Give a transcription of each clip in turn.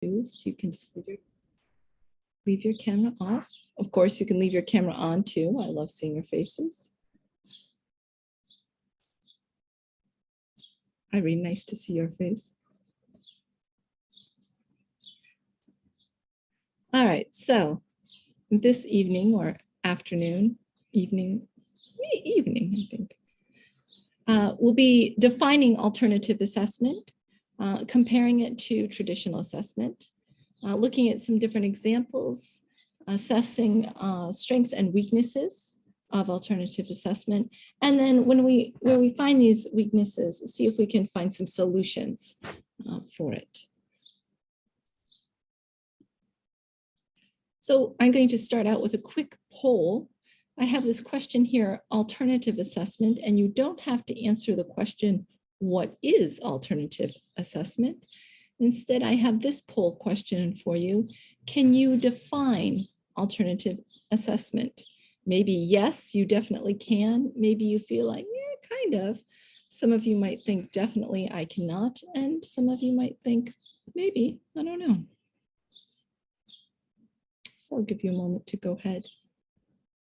You can just leave your camera off. Of course, you can leave your camera on too. I love seeing your faces. Irene, nice to see your face. All right, so this evening or afternoon, evening, I think, we'll be defining alternative assessment, comparing it to traditional assessment, looking at some different examples, assessing strengths and weaknesses of alternative assessment. And then where we find these weaknesses, see if we can find some solutions for it. So I'm going to start out with a quick poll. I have this question here, alternative assessment, and you don't have to answer the question, what is alternative assessment? Instead, I have this poll question for you. Can you define alternative assessment? Maybe yes, you definitely can. Maybe you feel like, yeah, kind of. Some of you might think definitely I cannot, and some of you might think maybe, I don't know. So I'll give you a moment to go ahead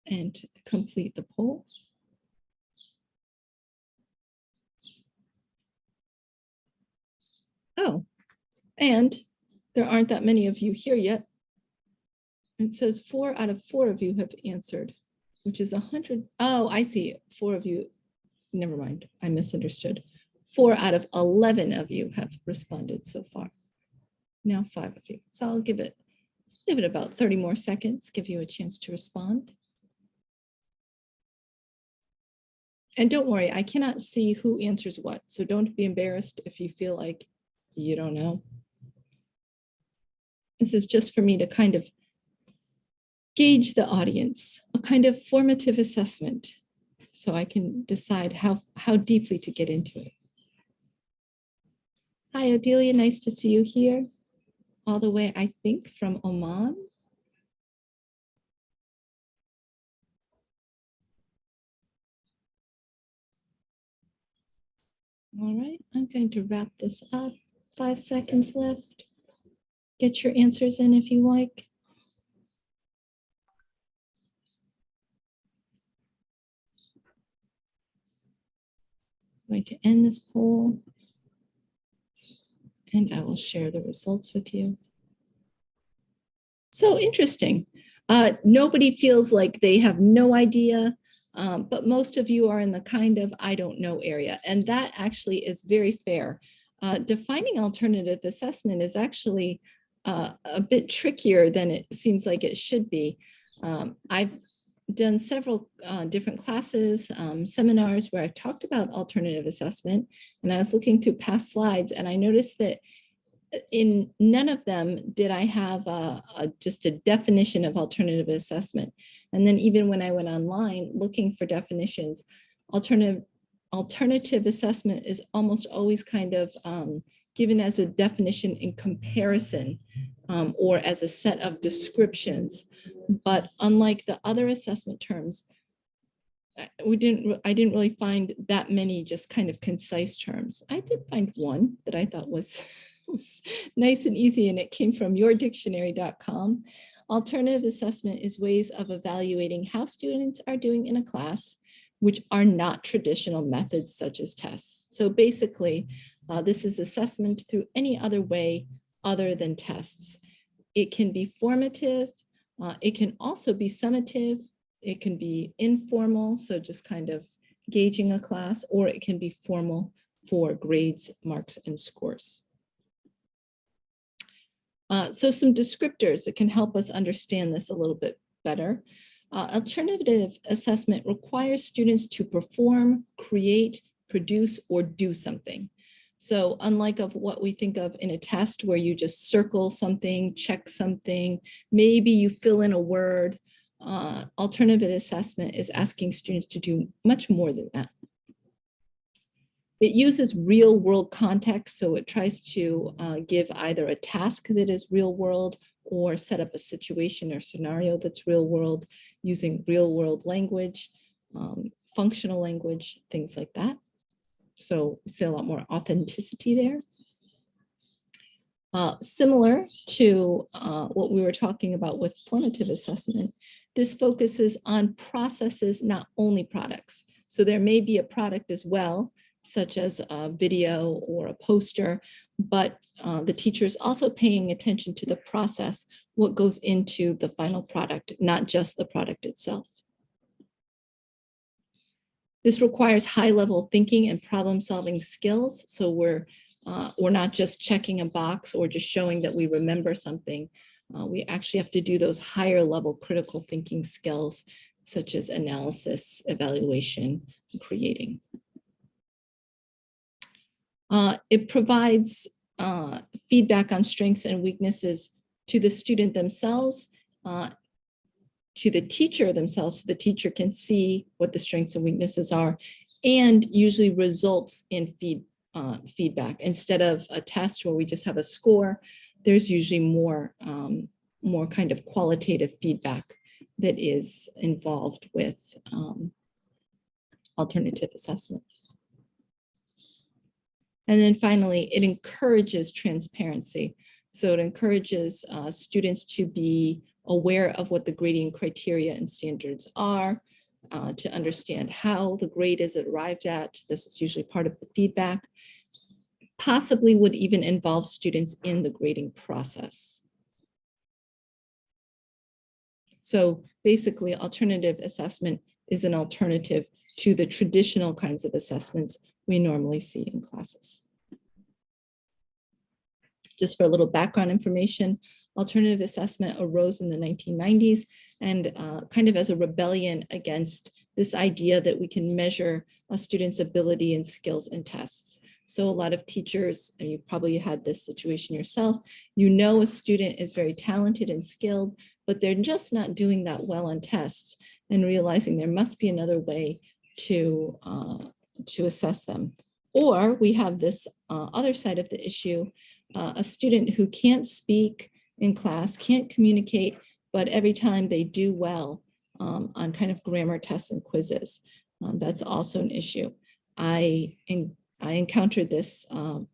and complete the poll. Oh, and there aren't that many of you here yet. It says 4 out of 4 of you have answered, which is 100. Oh, I see. 4 of you. Never mind. I misunderstood. 4 out of 11 of you have responded so far. Now 5 of you. So I'll give it about 30 more seconds, give you a chance to respond. And don't worry, I cannot see who answers what. So don't be embarrassed if you feel like you don't know. This is just for me to kind of gauge the audience, a kind of formative assessment, so I can decide how deeply to get into it. Hi, Odelia, nice to see you here. All the way, I think, from Oman. All right, I'm going to wrap this up. 5 seconds left. Get your answers in if you like. I'm going to end this poll, and I will share the results with you. So interesting. Nobody feels like they have no idea, but most of you are in the kind of I don't know area, and that actually is very fair. Defining alternative assessment is actually a bit trickier than it seems like it should be. I've done several different classes, seminars where I've talked about alternative assessment, and I was looking through past slides, and I noticed that in none of them did I have just a definition of alternative assessment. And then even when I went online looking for definitions, alternative assessment is almost always kind of given as a definition in comparison or as a set of descriptions. But unlike the other assessment terms, I didn't really find that many just kind of concise terms. I did find one that I thought was nice and easy, and it came from yourdictionary.com. Alternative assessment is ways of evaluating how students are doing in a class, which are not traditional methods such as tests. So basically, this is assessment through any other way other than tests. It can be formative. It can also be summative. It can be informal, so just kind of gauging a class, or it can be formal for grades, marks, and scores. So some descriptors that can help us understand this a little bit better. Alternative assessment requires students to perform, create, produce, or do something. So unlike of what we think of in a test where you just circle something, check something, maybe you fill in a word, alternative assessment is asking students to do much more than that. It uses real world context, so it tries to give either a task that is real world or set up a situation or scenario that's real world using real world language, functional language, things like that. So we see a lot more authenticity there. Similar to what we were talking about with formative assessment, this focuses on processes, not only products. So there may be a product as well, such as a video or a poster, but the teacher is also paying attention to the process, what goes into the final product, not just the product itself. This requires high-level thinking and problem-solving skills. So we're not just checking a box or just showing that we remember something. We actually have to do those higher-level critical thinking skills, such as analysis, evaluation, and creating. It provides feedback on strengths and weaknesses to the student themselves, to the teacher themselves, so the teacher can see what the strengths and weaknesses are, and usually results in feedback. Instead of a test where we just have a score, there's usually more kind of qualitative feedback that is involved with alternative assessment. And then finally, it encourages transparency. So it encourages students to be aware of what the grading criteria and standards are, to understand how the grade is arrived at. This is usually part of the feedback, possibly would even involve students in the grading process. So basically, alternative assessment is an alternative to the traditional kinds of assessments we normally see in classes. Just for a little background information, alternative assessment arose in the 1990s and kind of as a rebellion against this idea that we can measure a student's ability and skills in tests. So a lot of teachers, and you probably had this situation yourself, you know a student is very talented and skilled, but they're just not doing that well on tests, and realizing there must be another way to assess them. Or we have this other side of the issue, a student who can't speak in class, can't communicate, but every time they do well on kind of grammar tests and quizzes, that's also an issue. I encountered this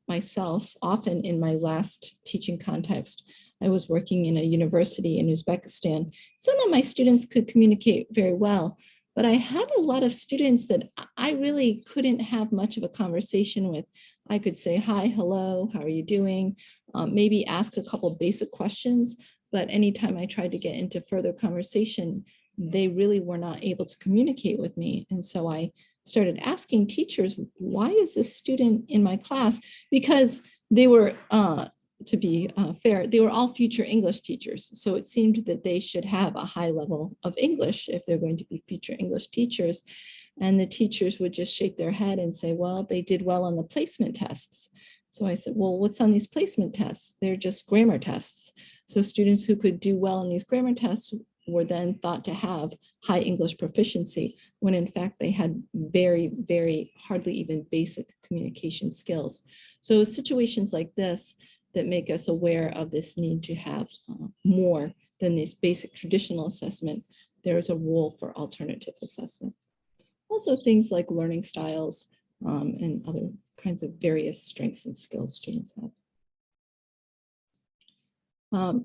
myself often in my last teaching context. I was working in a university in Uzbekistan. Some of my students could communicate very well, but I had a lot of students that I really couldn't have much of a conversation with. I could say, hi, hello, how are you doing? Maybe ask a couple basic questions, but anytime I tried to get into further conversation, they really were not able to communicate with me. And so I started asking teachers, why is this student in my class? Because they were, to be fair, they were all future English teachers. So it seemed that they should have a high level of English if they're going to be future English teachers. And the teachers would just shake their head and say, well, they did well on the placement tests. So I said, well, what's on these placement tests? They're just grammar tests. So students who could do well in these grammar tests were then thought to have high English proficiency, when in fact they had very, very hardly even basic communication skills. So situations like this that make us aware of this need to have more than this basic traditional assessment, there is a role for alternative assessment. Also things like learning styles and other kinds of various strengths and skills students have.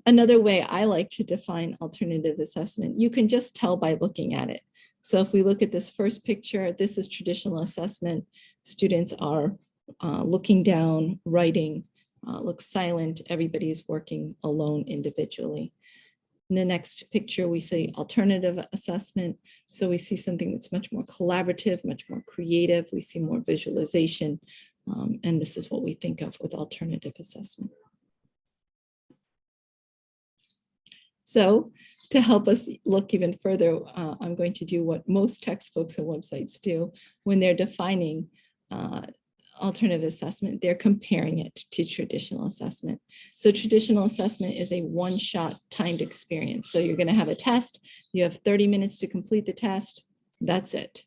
Another way I like to define alternative assessment, you can just tell by looking at it. So if we look at this first picture, this is traditional assessment. Students are looking down, writing, look silent. Everybody's working alone individually. In the next picture, we see alternative assessment. So we see something that's much more collaborative, much more creative. We see more visualization. And this is what we think of with alternative assessment. So to help us look even further, I'm going to do what most textbooks and websites do when they're defining alternative assessment. They're comparing it to traditional assessment. So traditional assessment is a one-shot timed experience. So you're going to have a test. You have 30 minutes to complete the test. That's it.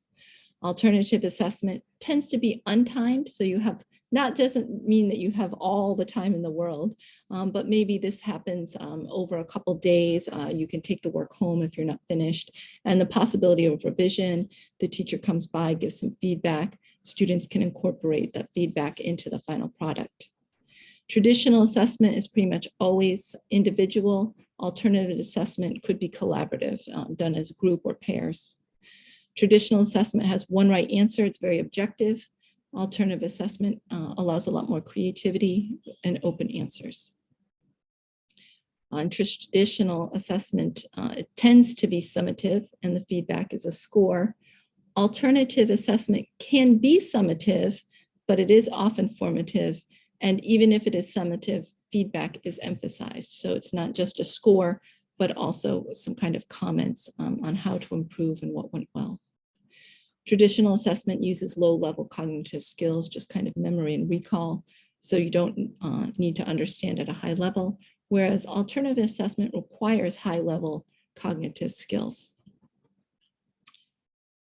Alternative assessment tends to be untimed. So you have, that doesn't mean that you have all the time in the world, but maybe this happens over a couple days. You can take the work home if you're not finished, and the possibility of revision. The teacher comes by, gives some feedback. Students can incorporate that feedback into the final product. Traditional assessment is pretty much always individual. Alternative assessment could be collaborative, done as a group or pairs. Traditional assessment has one right answer. It's very objective. Alternative assessment allows a lot more creativity and open answers. On traditional assessment, it tends to be summative and the feedback is a score. Alternative assessment can be summative, but it is often formative. And even if it is summative, feedback is emphasized. So it's not just a score, but also some kind of comments on how to improve and what went well. Traditional assessment uses low-level cognitive skills, just kind of memory and recall, so you don't need to understand at a high level, whereas alternative assessment requires high-level cognitive skills.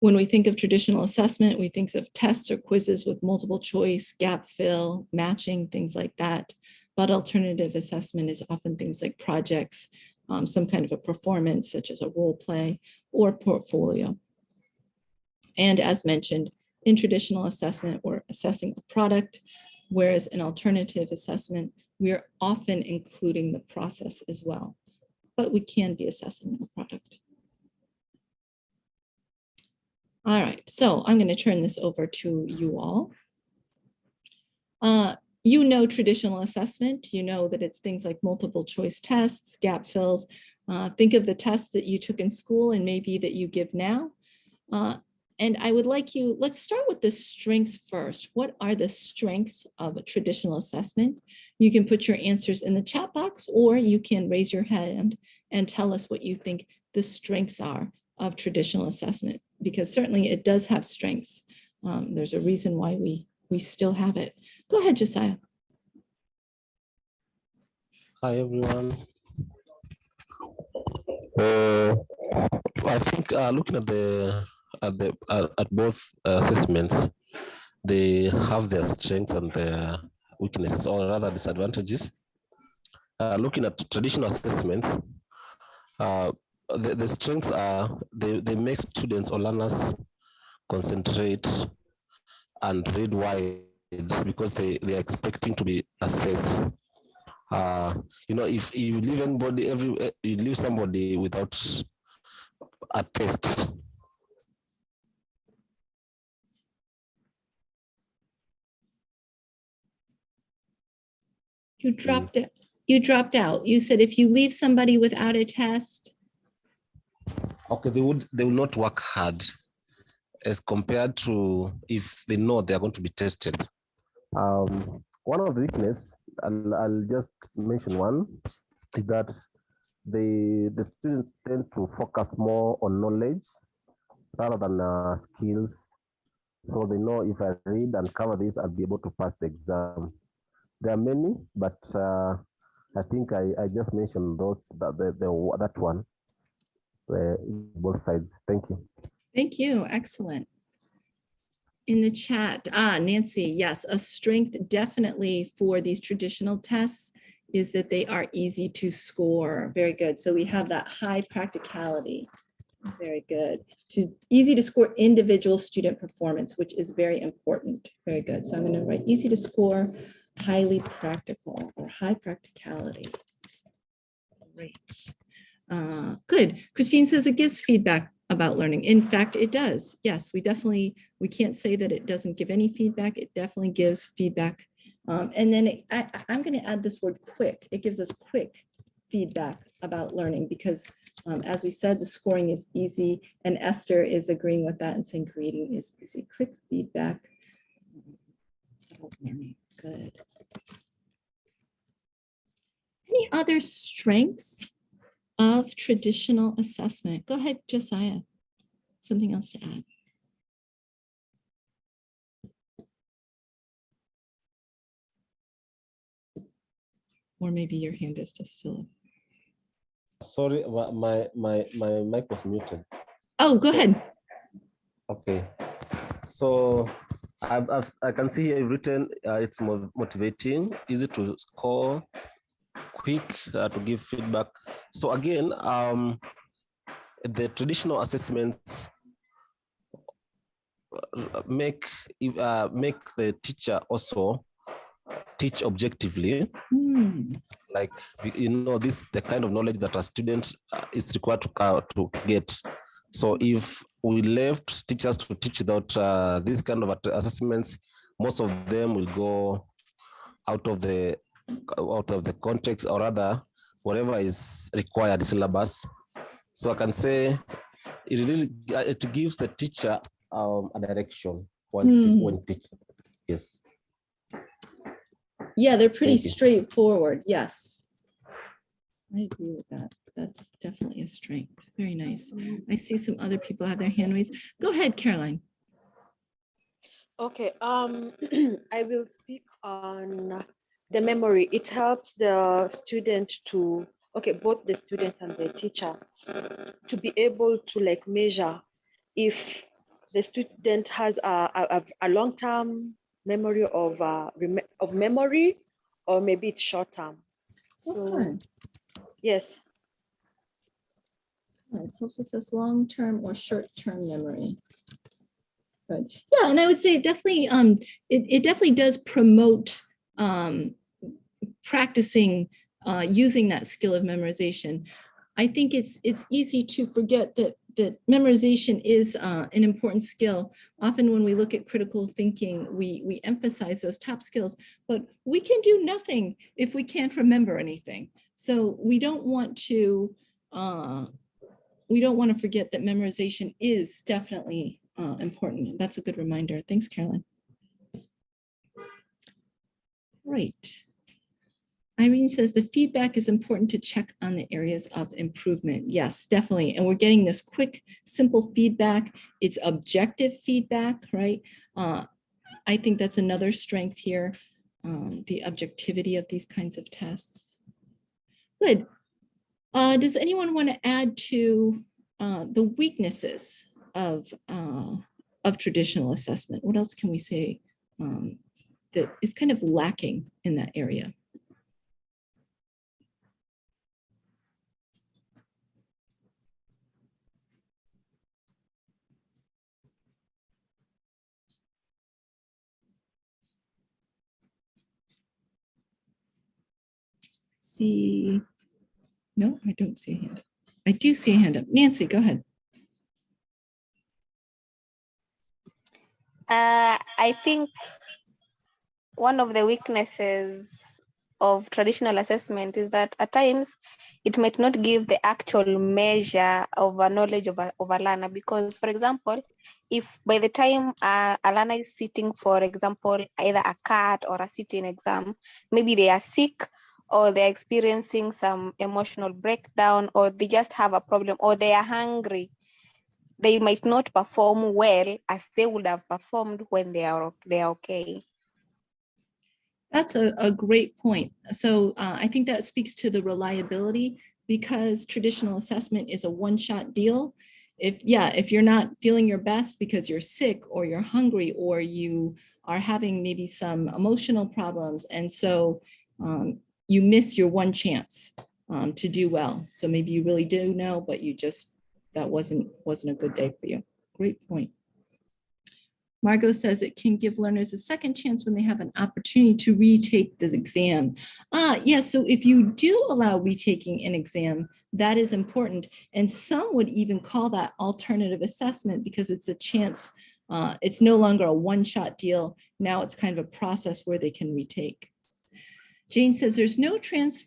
When we think of traditional assessment, we think of tests or quizzes with multiple choice, gap fill, matching, things like that. But alternative assessment is often things like projects, some kind of a performance, such as a role play or portfolio. And as mentioned, in traditional assessment, we're assessing a product, whereas in alternative assessment, we're often including the process as well, but we can be assessing the product. All right, so I'm going to turn this over to you all. You know traditional assessment. You know that it's things like multiple choice tests, gap fills. Think of the tests that you took in school and maybe that you give now. And I would like you, let's start with the strengths first. What are the strengths of a traditional assessment? You can put your answers in the chat box, or you can raise your hand and tell us what you think the strengths are of traditional assessment, because certainly it does have strengths. There's a reason why we still have it. Go ahead, Josiah. Hi, everyone. I think looking at both assessments, they have their strengths and their weaknesses, or rather disadvantages. Looking at traditional assessments, the strengths are they make students or learners concentrate and read wide because they are expecting to be assessed. If you leave you leave somebody without a test. You dropped it. You dropped out. You said if you leave somebody without a test. Okay, they will not work hard as compared to if they know they are going to be tested. One of the weaknesses, I'll just mention one, is that the students tend to focus more on knowledge rather than skills. So they know if I read and cover this, I'll be able to pass the exam. There are many, but I think I just mentioned those, that one, both sides. Thank you. Thank you. Excellent. In the chat, Nancy, yes, a strength definitely for these traditional tests is that they are easy to score. Very good. So we have that high practicality. Very good. Easy to score individual student performance, which is very important. Very good. So I'm going to write easy to score, highly practical, or high practicality. Great. Good. Christine says it gives feedback about learning. In fact, it does. Yes, we can't say that it doesn't give any feedback. It definitely gives feedback. And then I'm going to add this word quick. It gives us quick feedback about learning because as we said, the scoring is easy, and Esther is agreeing with that and saying grading is easy. Quick feedback about learning. Good. Any other strengths of traditional assessment? Go ahead, Josiah. Something else to add? Or maybe your hand is just still up. Sorry, my mic was muted. Oh, go ahead. Okay. So I can see here written it's motivating, easy to score, quick to give feedback. So again, the traditional assessments make the teacher also teach objectively. Like, you know, this the kind of knowledge that a student is required to get. So if we left teachers to teach without these kind of assessments, most of them will go out of the context, or rather whatever is required syllabus. So I can say it gives the teacher a direction when teaching. Yes. Yeah, they're pretty straightforward. Yes. I agree with that. That's definitely a strength. Very nice. I see some other people have their hand raised. Go ahead, Caroline. Okay, I will speak on the memory. It helps the student to, both the student and the teacher, to be able to like measure if the student has a long-term memory of memory, or maybe it's short-term. So, Okay. yes. It helps assess long-term or short-term memory. Good. Yeah, and I would say it definitely it definitely does promote practicing using that skill of memorization. I think it's easy to forget that memorization is an important skill. Often when we look at critical thinking, we emphasize those top skills, but we can do nothing if we can't remember anything. So we don't want to forget that memorization is definitely important. That's a good reminder. Thanks, Caroline. Right. Irene says the feedback is important to check on the areas of improvement. Yes, definitely. And we're getting this quick, simple feedback. It's objective feedback, right? I think that's another strength here, the objectivity of these kinds of tests. Good. Does anyone want to add to the weaknesses of traditional assessment? What else can we say that is kind of lacking in that area? See, no, I don't see a hand up. I do see a hand up. Nancy, go ahead. I think one of the weaknesses of traditional assessment is that at times it might not give the actual measure of a knowledge of a learner, because, for example, if by the time a learner is sitting, for example, either a CAT or a sitting exam, maybe they are sick, or they're experiencing some emotional breakdown, or they just have a problem, or they are hungry, they might not perform well as they would have performed when they are okay. That's a great point. So I think that speaks to the reliability, because traditional assessment is a one-shot deal. If you're not feeling your best because you're sick or you're hungry or you are having maybe some emotional problems, and so you miss your one chance to do well. So maybe you really do know, but you just, that wasn't a good day for you. Great point. Margot says it can give learners a second chance when they have an opportunity to retake this exam. Yes, so if you do allow retaking an exam, that is important. And some would even call that alternative assessment, because it's a chance, it's no longer a one-shot deal. Now it's kind of a process where they can retake. Jane says there's no transfer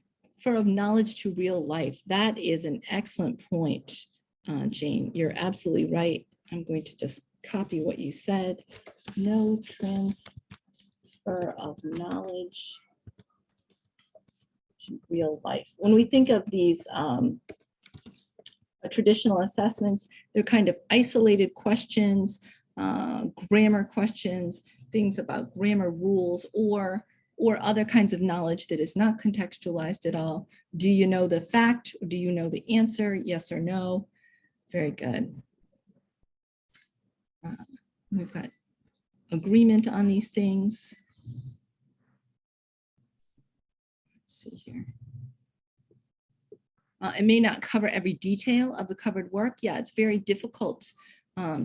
of knowledge to real life. That is an excellent point, Jane. You're absolutely right. I'm going to just copy what you said. No transfer of knowledge to real life. When we think of these traditional assessments, they're kind of isolated questions, grammar questions, things about grammar rules, or other kinds of knowledge that is not contextualized at all. Do you know the fact? Do you know the answer? Yes or no? Very good. We've got agreement on these things. Let's see here. It may not cover every detail of the covered work. Yeah, it's very difficult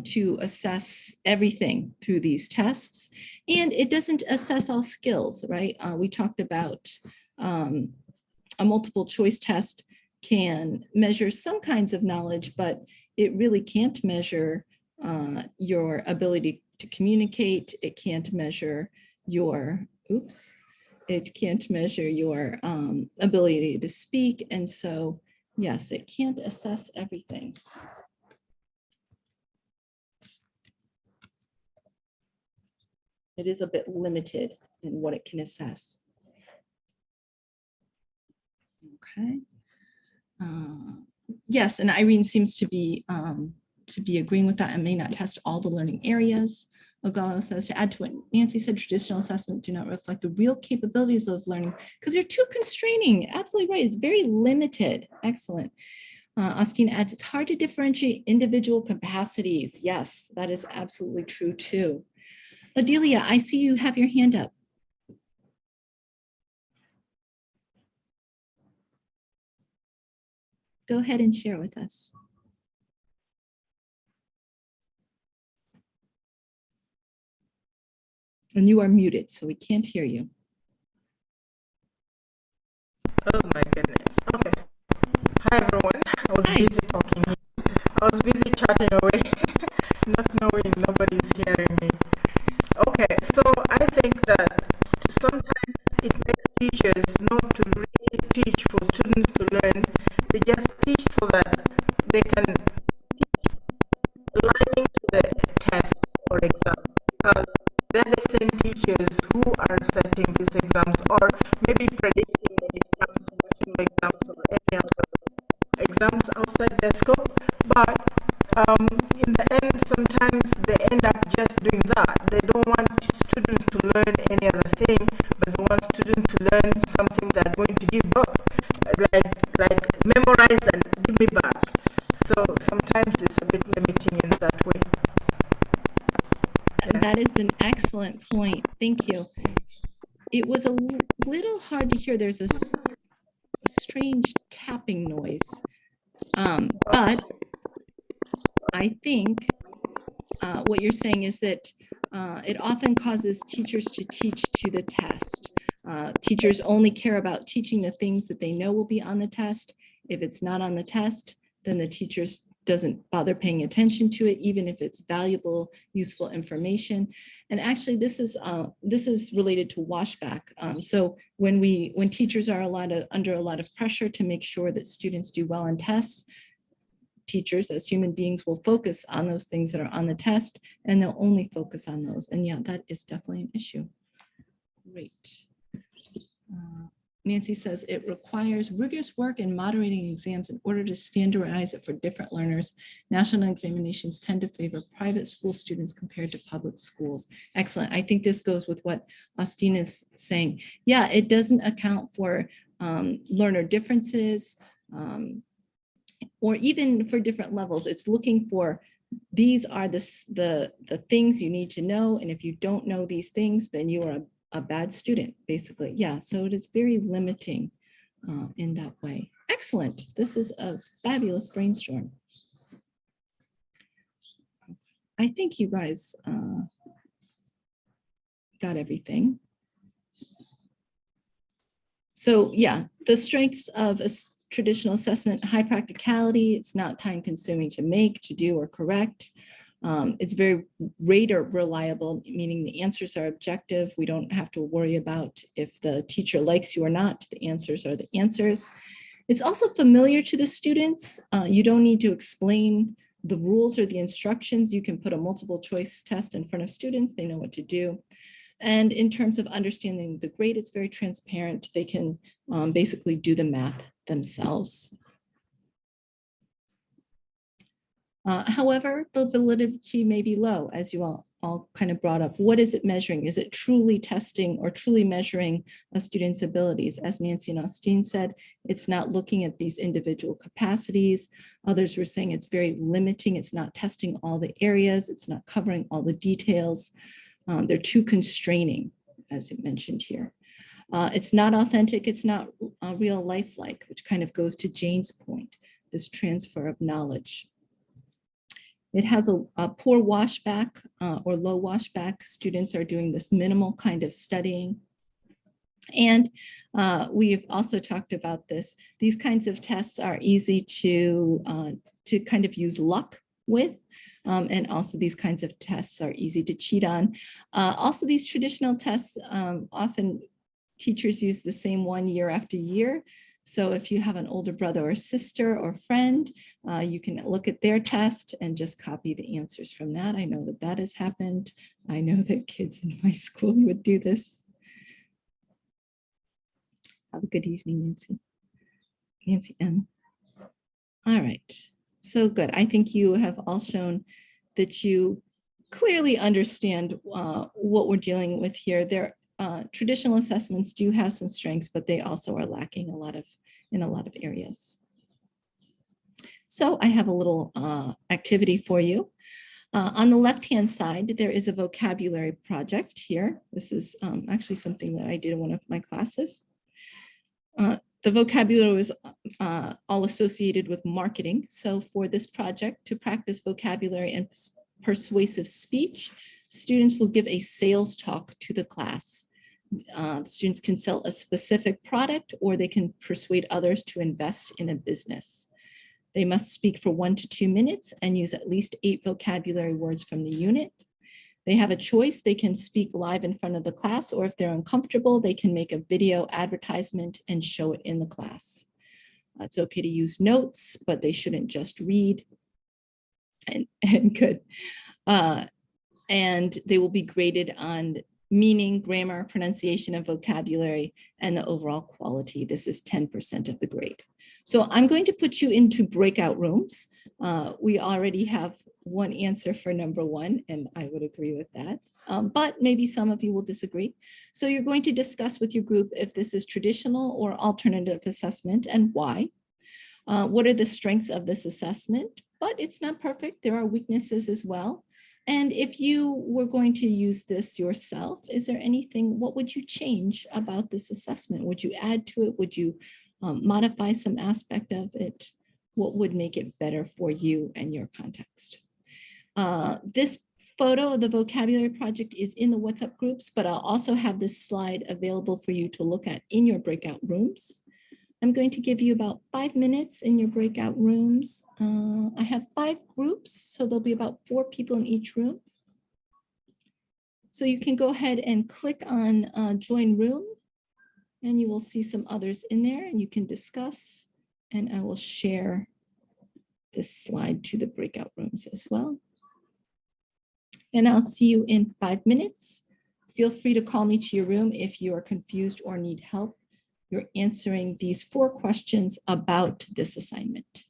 to assess everything through these tests. And it doesn't assess all skills, right? We talked about a multiple choice test can measure some kinds of knowledge, but it really can't measure your ability to communicate. It can't measure your, it can't measure your ability to speak. And so, yes, it can't assess everything. It is a bit limited in what it can assess. Okay. Yes, and Irene seems to be agreeing with that and may not test all the learning areas. Ogalo says, to add to what Nancy said, traditional assessment do not reflect the real capabilities of learning because they're too constraining. Absolutely right. It's very limited. Excellent. Austin adds, it's hard to differentiate individual capacities. Yes, that is absolutely true too. Adelia, I see you have your hand up. Go ahead and share with us. And you are muted, so we can't hear you. Oh my goodness. Okay. Hi everyone. I was busy talking here. I was busy chatting away, not knowing nobody's hearing me. Okay, so I think that sometimes it makes teachers not to really teach for students to learn. They just teach so that they can teach aligning to the tests or exams, because they're the same teachers who are setting these exams or maybe predicting when it comes to national exams or any other exams outside their scope. But in the end, sometimes they end up just doing that. They don't want students to learn any other thing, but they want students to learn something they're going to give back, like memorize and give me back. So sometimes it's a bit limiting in that way. Yeah. That is an excellent point. Thank you. It was a little hard to hear. There's a strange tapping noise. But I think what you're saying is that it often causes teachers to teach to the test. Teachers only care about teaching the things that they know will be on the test. If it's not on the test, then the teachers doesn't bother paying attention to it, even if it's valuable, useful information. And actually, this is related to washback. So when teachers are under a lot of pressure to make sure that students do well on tests, teachers as human beings will focus on those things that are on the test, and they'll only focus on those. And yeah, that is definitely an issue. Great. Nancy says it requires rigorous work in moderating exams in order to standardize it for different learners. National examinations tend to favor private school students compared to public schools. Excellent. I think this goes with what Austin is saying. Yeah, it doesn't account for learner differences, or even for different levels. It's looking for, these are the things you need to know. And if you don't know these things, then you are a bad student, basically. Yeah, so it is very limiting in that way. Excellent. This is a fabulous brainstorm. I think you guys got everything. So yeah, the strengths of a traditional assessment: high practicality. It's not time consuming to make, to do, or correct. It's very rate or reliable, meaning the answers are objective. We don't have to worry about if the teacher likes you or not. The answers are the answers. It's also familiar to the students. You don't need to explain the rules or the instructions. You can put a multiple choice test in front of students. They know what to do. And in terms of understanding the grade, it's very transparent. They can basically do the math themselves. However, the validity may be low, as you all kind of brought up. What is it measuring? Is it truly testing or truly measuring a student's abilities? As Nancy and Austin said, it's not looking at these individual capacities. Others were saying it's very limiting. It's not testing all the areas. It's not covering all the details. They're too constraining, as you mentioned here. It's not authentic. It's not real lifelike, which kind of goes to Jane's point, this transfer of knowledge. It has a poor washback or low washback. Students are doing this minimal kind of studying. And we've also talked about this. These kinds of tests are easy to kind of use luck with. And also these kinds of tests are easy to cheat on. Also, these traditional tests, often teachers use the same one year after year. So if you have an older brother or sister or friend, you can look at their test and just copy the answers from that. I know that that has happened. I know that kids in my school would do this. Have a good evening, Nancy. Nancy M. All right, so good. I think you have all shown that you clearly understand what we're dealing with here. Traditional assessments do have some strengths, but they also are lacking in a lot of areas. So I have a little activity for you. On the left-hand side, there is a vocabulary project here. This is actually something that I did in one of my classes. The vocabulary was all associated with marketing. So for this project, to practice vocabulary and persuasive speech, students will give a sales talk to the class. Students can sell a specific product, or they can persuade others to invest in a business. They must speak for 1 to 2 minutes and use at least 8 vocabulary words from the unit. They have a choice. They can speak live in front of the class, or if they're uncomfortable, they can make a video advertisement and show it in the class. It's okay to use notes, but they shouldn't just read. And good. And they will be graded on meaning, grammar, pronunciation, and vocabulary, and the overall quality. This is 10% of the grade. So I'm going to put you into breakout rooms. We already have one answer for number 1, and I would agree with that. But maybe some of you will disagree. So you're going to discuss with your group if this is traditional or alternative assessment and why. What are the strengths of this assessment? But it's not perfect. There are weaknesses as well. And if you were going to use this yourself, is there anything, what would you change about this assessment? Would you add to it? Would you modify some aspect of it? What would make it better for you and your context? This photo of the vocabulary project is in the WhatsApp groups, but I'll also have this slide available for you to look at in your breakout rooms. I'm going to give you about 5 minutes in your breakout rooms. I have 5 groups, so there'll be about 4 people in each room. So you can go ahead and click on join room, and you will see some others in there, and you can discuss, and I will share this slide to the breakout rooms as well. And I'll see you in 5 minutes. Feel free to call me to your room if you are confused or need help. You're answering these 4 questions about this assignment.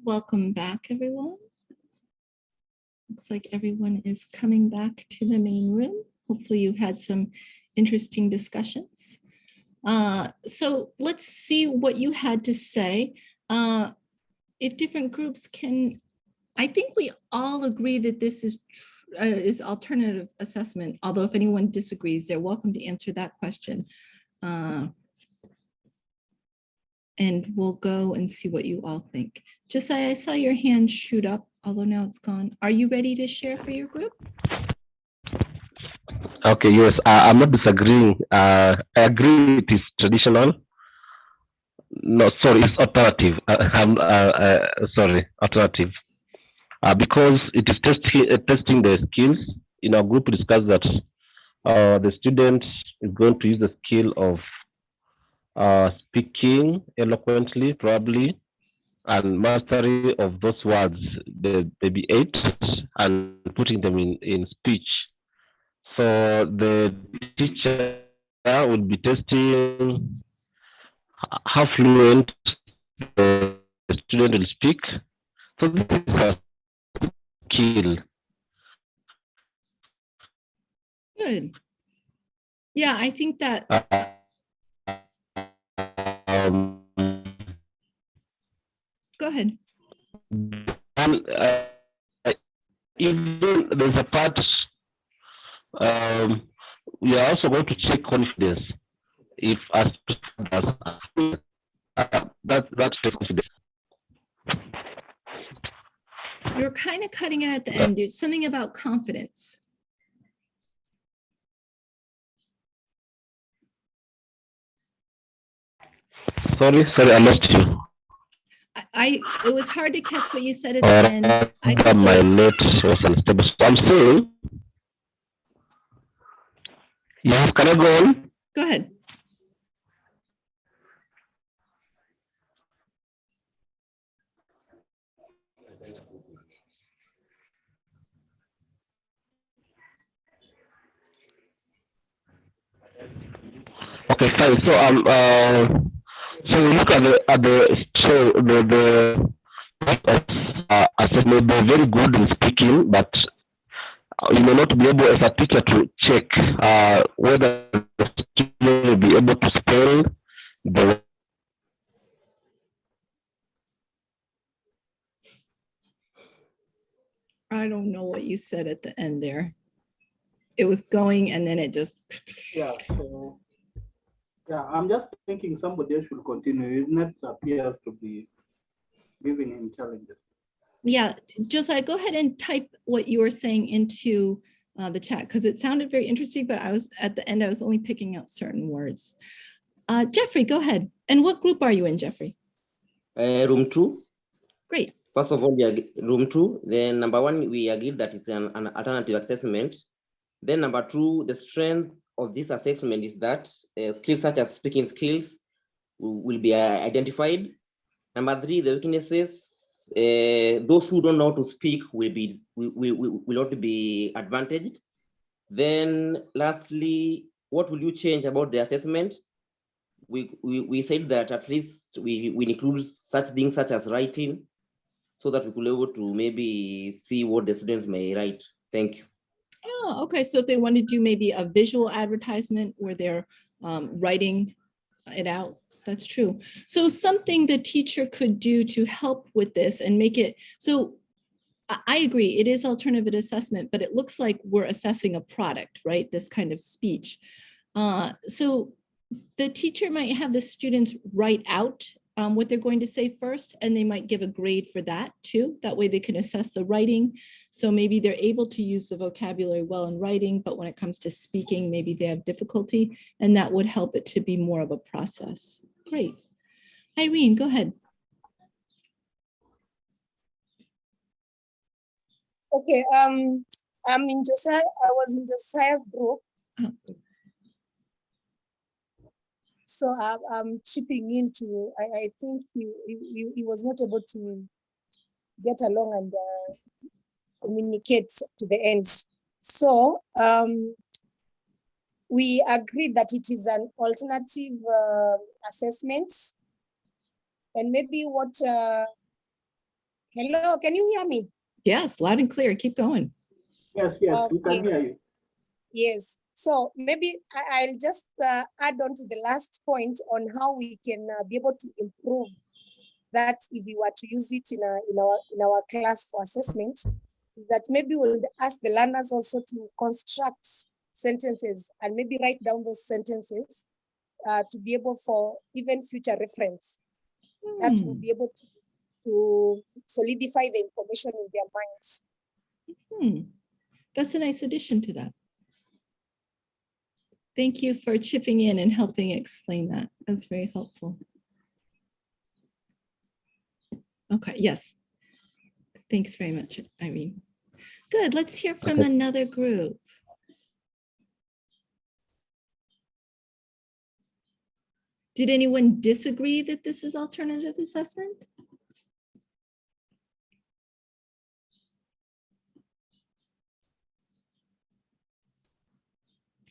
Welcome back, everyone. Looks like everyone is coming back to the main room. Hopefully you had some interesting discussions. So let's see what you had to say. If different groups can, I think we all agree that this is alternative assessment, although if anyone disagrees, they're welcome to answer that question. And we'll go and see what you all think. Josiah, I saw your hand shoot up, although now it's gone. Are you ready to share for your group? Okay, yes, I'm not disagreeing. I agree it is traditional. No, sorry, it's alternative. Sorry, alternative. Because it is testing the skills. In our group, we discussed that the student is going to use the skill of speaking eloquently, probably, and mastery of those words, the maybe 8, and putting them in speech. So the teacher will be testing how fluent the student will speak. So this is a skill. Good. Yeah, I think that. Go ahead. And even there's a part, we are also going to check confidence. If as that's fake confidence. You're kind of cutting it at the end. There's something about confidence. Sorry, I lost you. It was hard to catch what you said at the end. My net was unstable. So I'm saying, yes, can I go on? Go ahead. Okay, fine. So we look at the assessment. They're very good in speaking, but you may not be able as a teacher to check whether the student will be able to spell the. I don't know what you said at the end there. It was going and then it just. Yeah, so yeah, I'm just thinking somebody else should continue. Isn't it appears to be giving him challenges? Yeah, Josiah, go ahead and type what you were saying into the chat because it sounded very interesting, but I was at the end, I was only picking out certain words. Jeffrey, go ahead. And what group are you in, Jeffrey? Room 2. Great. First of all, room 2. Then number 1, we agreed that it's an alternative assessment. Then number 2, the strength of this assessment is that skills such as speaking skills will be identified. Number 3, the weaknesses, those who don't know how to speak will not be advantaged. Then lastly, what will you change about the assessment? We said that at least we include such things such as writing, so that we could be able to maybe see what the students may write. Thank you. Oh, okay. So if they want to do maybe a visual advertisement where they're writing it out, that's true. So something the teacher could do to help with this and make it, so I agree, it is alternative assessment, but it looks like we're assessing a product, right? This kind of speech. So the teacher might have the students write out what they're going to say first, and they might give a grade for that too. That way they can assess the writing. So maybe they're able to use the vocabulary well in writing, but when it comes to speaking, maybe they have difficulty, and that would help it to be more of a process. Great. Irene, go ahead. Okay, I'm in Josiah, I was in Josiah group. Oh. So I'm chipping into, I think he was not able to get along and communicate to the end. So we agreed that it is an alternative assessment. And maybe what Hello, can you hear me? Yes, loud and clear. Keep going. Yes, yes, we Okay. can hear you. Yes. So maybe I'll just add on to the last point on how we can be able to improve that if we were to use it in our class for assessment, that maybe we'll ask the learners also to construct sentences and maybe write down those sentences to be able for even future reference. That will be able to solidify the information in their minds. That's a nice addition to that. Thank you for chipping in and helping explain that. That's very helpful. Okay, yes. Thanks very much, Irene. Good, let's hear from another group. Did anyone disagree that this is alternative assessment?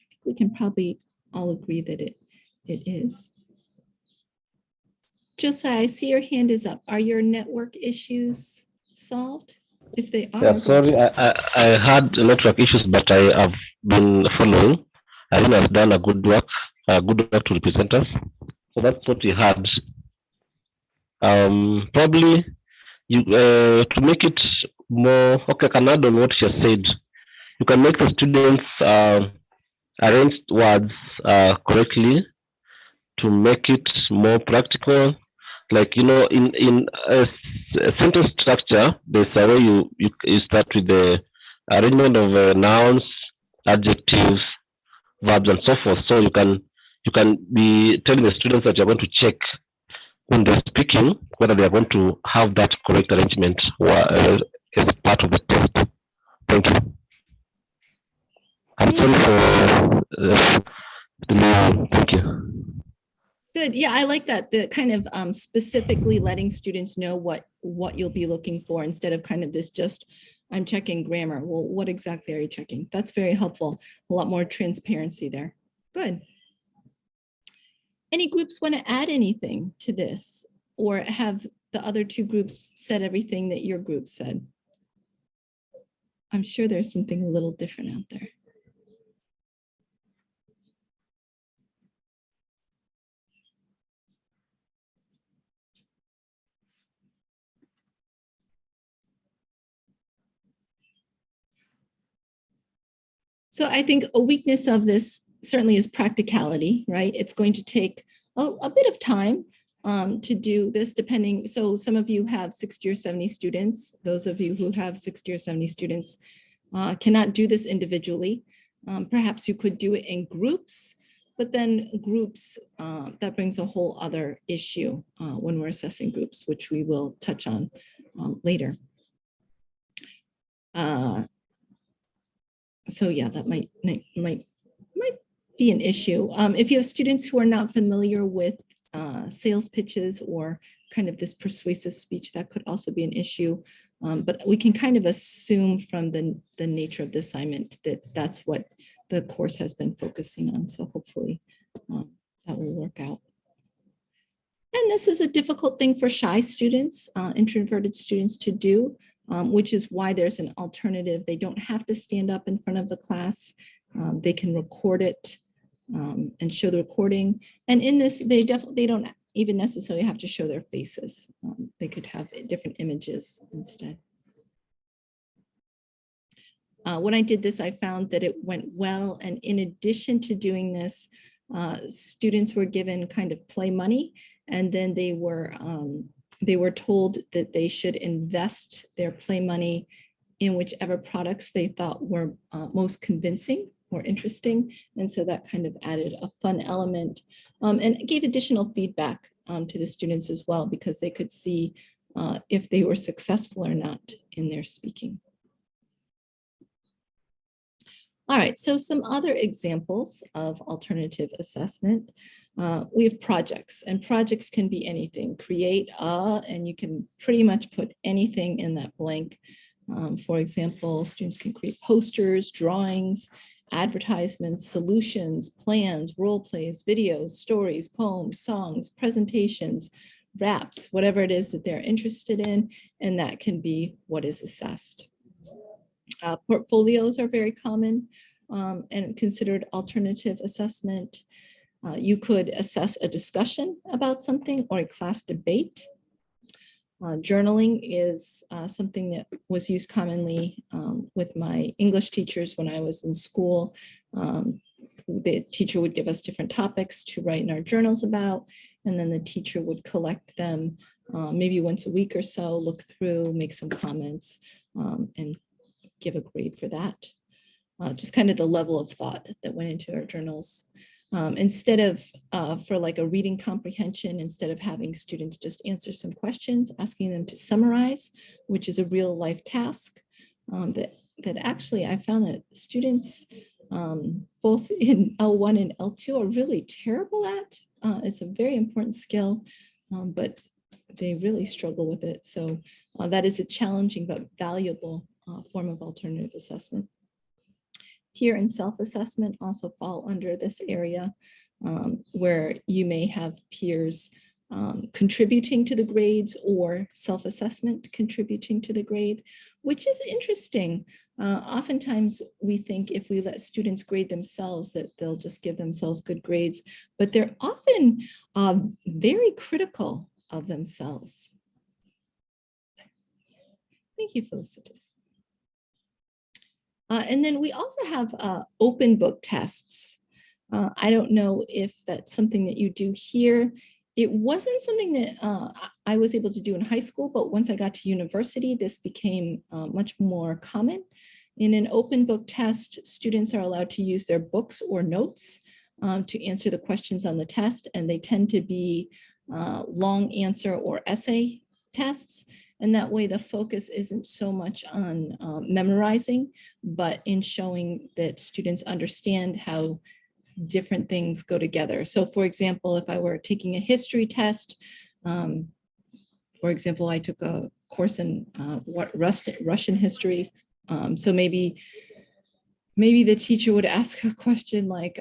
I think we can probably all agree that it is. Josiah, I see your hand is up. Are your network issues solved? If they are. Yeah, sorry, I had network issues, but I have been following. I think I've done a good work to represent us. So that's what we had. Probably you to make it more, okay, I can add on what she has said. You can make the students arrange words correctly to make it more practical. Like, in a sentence structure, there's a way you start with the arrangement of nouns, adjectives, verbs, and so forth. So you can be telling the students that you're going to check when they're speaking whether they are going to have that correct arrangement as part of the test. Thank you. I'm sorry for the thank you. Good. Yeah, I like that. The kind of specifically letting students know what you'll be looking for instead of kind of this just, I'm checking grammar. Well, what exactly are you checking? That's very helpful. A lot more transparency there. Good. Any groups want to add anything to this, or have the other two groups said everything that your group said? I'm sure there's something a little different out there. So I think a weakness of this certainly is practicality, right? It's going to take a bit of time to do this depending. So some of you have 60 or 70 students. Those of you who have 60 or 70 students cannot do this individually. Perhaps you could do it in groups, but then groups, that brings a whole other issue when we're assessing groups, which we will touch on later. So yeah, that might be an issue. If you have students who are not familiar with sales pitches or kind of this persuasive speech, that could also be an issue. But we can kind of assume from the nature of the assignment that that's what the course has been focusing on. So hopefully that will work out. And this is a difficult thing for shy students, introverted students to do. Which is why there's an alternative. They don't have to stand up in front of the class. They can record it and show the recording. And in this, they don't even necessarily have to show their faces. They could have different images instead. When I did this, I found that it went well. And in addition to doing this, students were given kind of play money, and then they were told that they should invest their play money in whichever products they thought were most convincing or interesting. And so that kind of added a fun element and gave additional feedback to the students as well, because they could see if they were successful or not in their speaking. All right, so some other examples of alternative assessment. We have projects, and projects can be anything. Create and you can pretty much put anything in that blank. For example, students can create posters, drawings, advertisements, solutions, plans, role plays, videos, stories, poems, songs, presentations, wraps whatever it is that they're interested in, and that can be what is assessed. Portfolios are very common and considered alternative assessment. You could assess a discussion about something or a class debate. Journaling is something that was used commonly with my English teachers when I was in school. The teacher would give us different topics to write in our journals about, and then the teacher would collect them maybe once a week or so, look through, make some comments, and give a grade for that. Just kind of the level of thought that went into our journals. Instead of, for like a reading comprehension, instead of having students just answer some questions, asking them to summarize, which is a real life task, that actually I found that students both in L1 and L2 are really terrible at. It's a very important skill, but they really struggle with it. So that is a challenging but valuable form of alternative assessment. Peer and self-assessment also fall under this area, where you may have peers contributing to the grades or self-assessment contributing to the grade, which is interesting. Oftentimes we think if we let students grade themselves that they'll just give themselves good grades, but they're often very critical of themselves. Thank you, Felicitas. And then we also have open book tests. I don't know if that's something that you do here. It wasn't something that I was able to do in high school, but once I got to university, this became much more common. In an open book test, students are allowed to use their books or notes to answer the questions on the test, and they tend to be long answer or essay tests. And that way the focus isn't so much on memorizing, but in showing that students understand how different things go together. So for example, if I were taking a history test, for example, I took a course in Russian history. So maybe the teacher would ask a question like,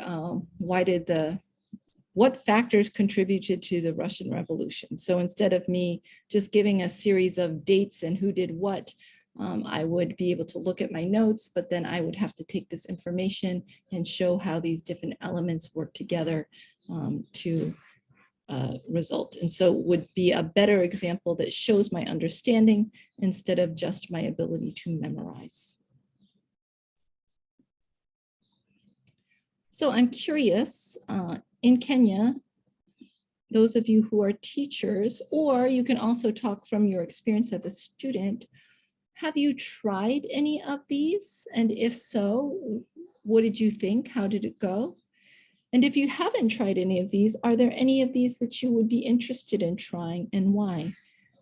what factors contributed to the Russian Revolution? So instead of me just giving a series of dates and who did what, I would be able to look at my notes, but then I would have to take this information and show how these different elements work together to result. And so would be a better example that shows my understanding instead of just my ability to memorize. So I'm curious, in Kenya, those of you who are teachers, or you can also talk from your experience as a student, have you tried any of these? And if so, what did you think? How did it go? And if you haven't tried any of these, are there any of these that you would be interested in trying and why?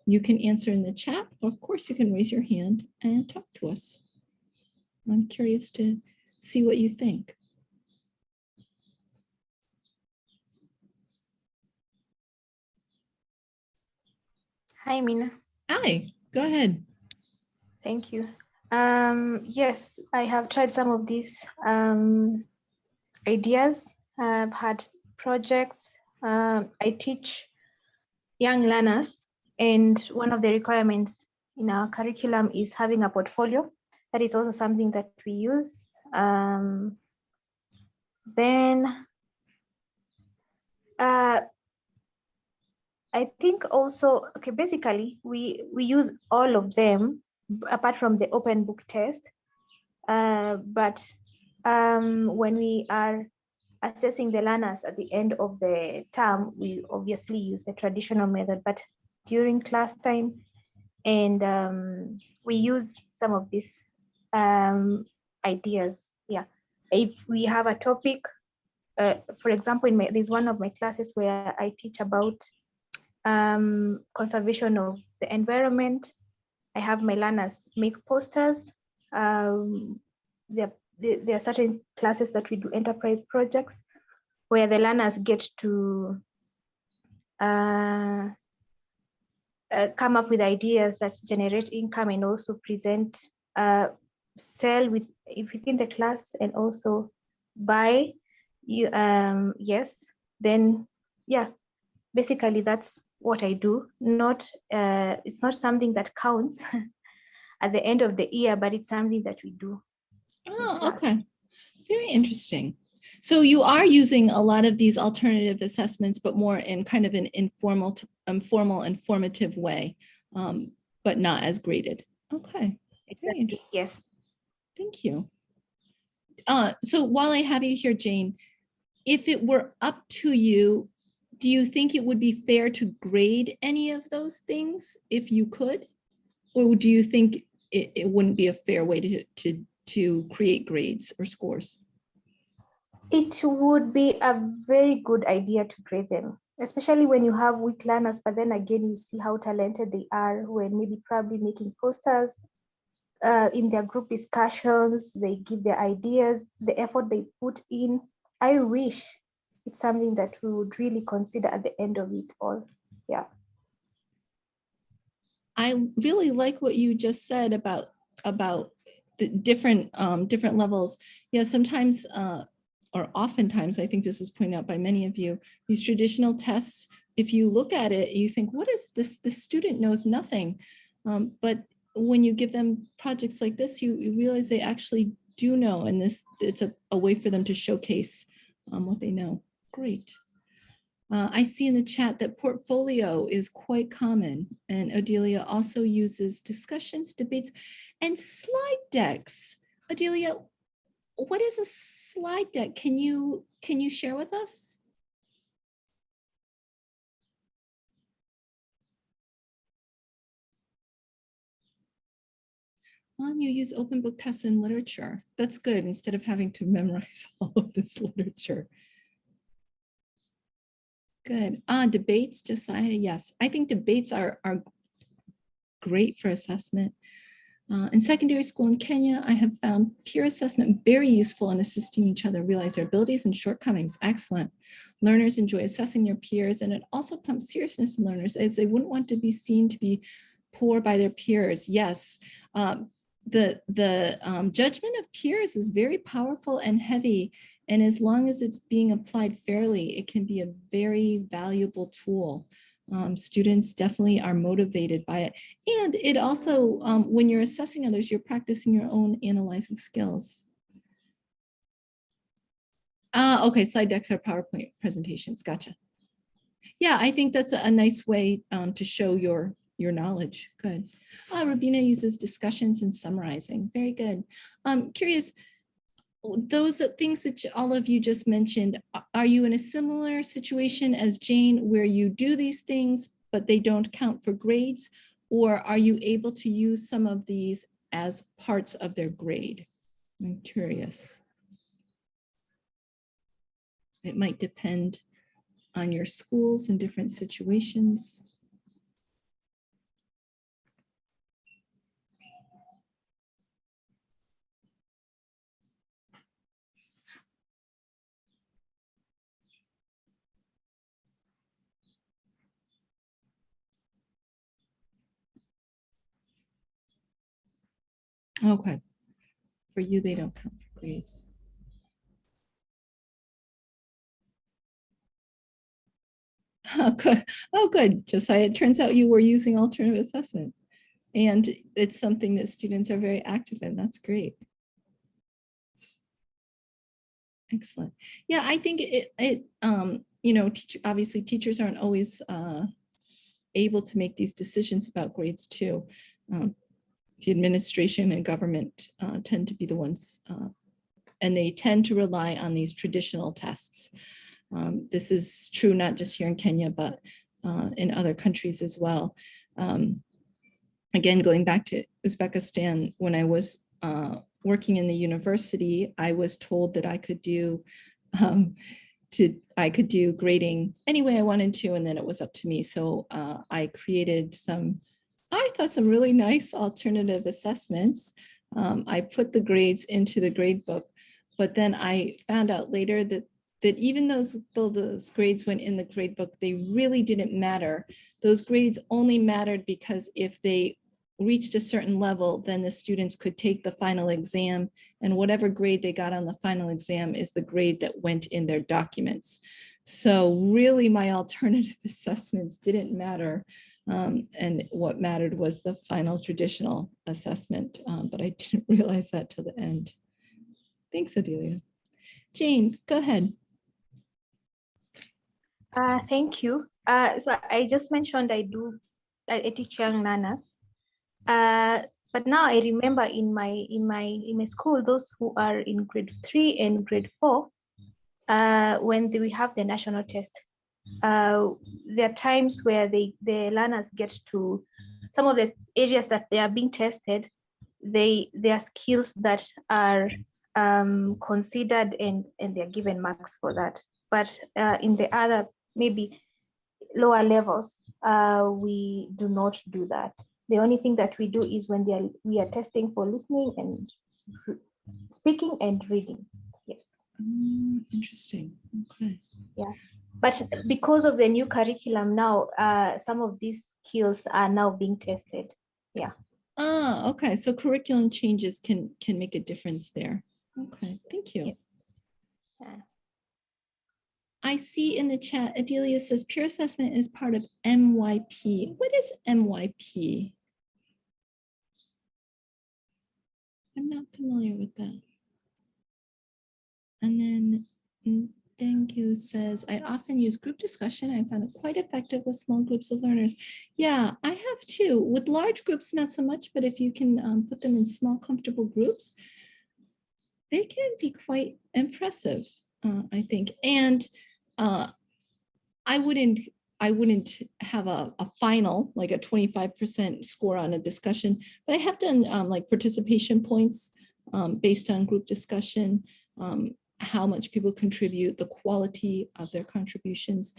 You can answer in the chat, or of course you can raise your hand and talk to us. I'm curious to see what you think. Hi, Mina. Hi, go ahead. Thank you. Yes, I have tried some of these ideas. I've had projects. I teach young learners, and one of the requirements in our curriculum is having a portfolio. That is also something that we use. Then I think also, okay, basically we use all of them apart from the open book test. But when we are assessing the learners at the end of the term, we obviously use the traditional method, but during class time, and we use some of these ideas. Yeah, if we have a topic, for example, there's one of my classes where I teach about conservation of the environment. I have my learners make posters. There are certain classes that we do enterprise projects where the learners get to come up with ideas that generate income and also present, sell within the class and also buy. Yes, then yeah, basically that's what I do. Not it's not something that counts at the end of the year, but it's something that we do. Oh, okay. Very interesting. So you are using a lot of these alternative assessments, but more in kind of an informal, informative way, but not as graded. Okay. Very interesting. Yes. Thank you. So while I have you here, Jane, if it were up to you, do you think it would be fair to grade any of those things if you could? Or do you think it wouldn't be a fair way to create grades or scores? It would be a very good idea to grade them, especially when you have weak learners, but then again, you see how talented they are when maybe probably making posters in their group discussions, they give their ideas, the effort they put in. I wish it's something that we would really consider at the end of it all. Yeah. I really like what you just said about the different different levels. Yeah, sometimes or oftentimes, I think this was pointed out by many of you, these traditional tests, if you look at it, you think, what is this? The student knows nothing. But when you give them projects like this, you realize they actually do know, and it's a way for them to showcase what they know. Great. I see in the chat that portfolio is quite common, and Odelia also uses discussions, debates, and slide decks. Odelia, what is a slide deck? Can you share with us? Well, you use open book tests in literature. That's good, instead of having to memorize all of this literature. Good. Debates, Josiah, yes. I think debates are great for assessment. In secondary school in Kenya, I have found peer assessment very useful in assisting each other realize their abilities and shortcomings. Excellent. Learners enjoy assessing their peers, and it also pumps seriousness in learners as they wouldn't want to be seen to be poor by their peers. Yes, the judgment of peers is very powerful and heavy, and as long as it's being applied fairly, it can be a very valuable tool. Students definitely are motivated by it. And it also, when you're assessing others, you're practicing your own analyzing skills. Okay, slide decks are PowerPoint presentations, gotcha. Yeah, I think that's a nice way to show your knowledge, good. Rabina uses discussions and summarizing, very good. Curious, those things that all of you just mentioned, are you in a similar situation as Jane where you do these things, but they don't count for grades? Or are you able to use some of these as parts of their grade? I'm curious. It might depend on your schools and different situations. Okay, for you, they don't count for grades. Oh, good. Oh, good. Josiah, it turns out you were using alternative assessment, and it's something that students are very active in. That's great. Excellent. Yeah, I think you know, obviously teachers aren't always able to make these decisions about grades too. The administration and government tend to be the ones, and they tend to rely on these traditional tests. This is true not just here in Kenya, but in other countries as well. Again, going back to Uzbekistan, when I was working in the university, I was told that I could do grading any way I wanted to, and then it was up to me. So I created I thought some really nice alternative assessments. I put the grades into the grade book, but then I found out later that even though those grades went in the grade book, they really didn't matter. Those grades only mattered because if they reached a certain level, then the students could take the final exam, and whatever grade they got on the final exam is the grade that went in their documents. So really my alternative assessments didn't matter. And what mattered was the final traditional assessment, but I didn't realize that till the end. Thanks, Adelia. Jane, go ahead. Thank you. So I just mentioned I teach young learners. But now I remember in my school, those who are in grade 3 and grade 4, when we have the national test, there are times where the learners get to some of the areas that they are being tested. There are skills that are considered and they're given marks for that. But in the other maybe lower levels, we do not do that. The only thing that we do is when we are testing for listening and speaking and reading. Yes. Interesting. Okay. Yeah. But because of the new curriculum now, some of these skills are now being tested. Yeah. Okay. So curriculum changes can make a difference there. Okay. Thank you. Yeah. I see in the chat, Adelia says peer assessment is part of MYP. What is MYP? I'm not familiar with that. And then thank you says, I often use group discussion. I found it quite effective with small groups of learners. Yeah, I have too. With large groups, not so much, but if you can put them in small, comfortable groups, they can be quite impressive, I think. And I wouldn't have a final, like a 25% score on a discussion, but I have done like participation points based on group discussion, how much people contribute, the quality of their contributions.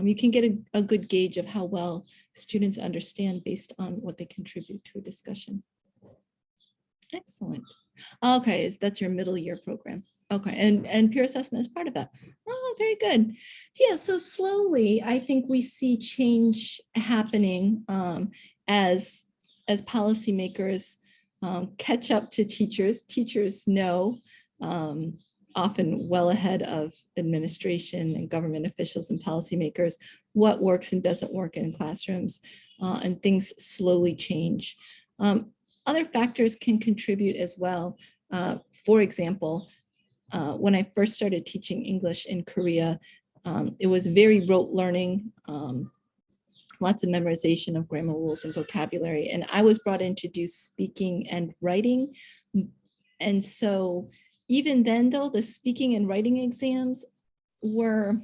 You can get a good gauge of how well students understand based on what they contribute to a discussion. Excellent. Okay, that's your middle year program. Okay, and peer assessment is part of that. Oh, very good. Yeah, so slowly, I think we see change happening as policymakers catch up to teachers. Teachers know, often well ahead of administration and government officials and policymakers, what works and doesn't work in classrooms, and things slowly change. Other factors can contribute as well. For example, when I first started teaching English in Korea, it was very rote learning, lots of memorization of grammar rules and vocabulary. And I was brought in to do speaking and writing. And so even then though, the speaking and writing exams they're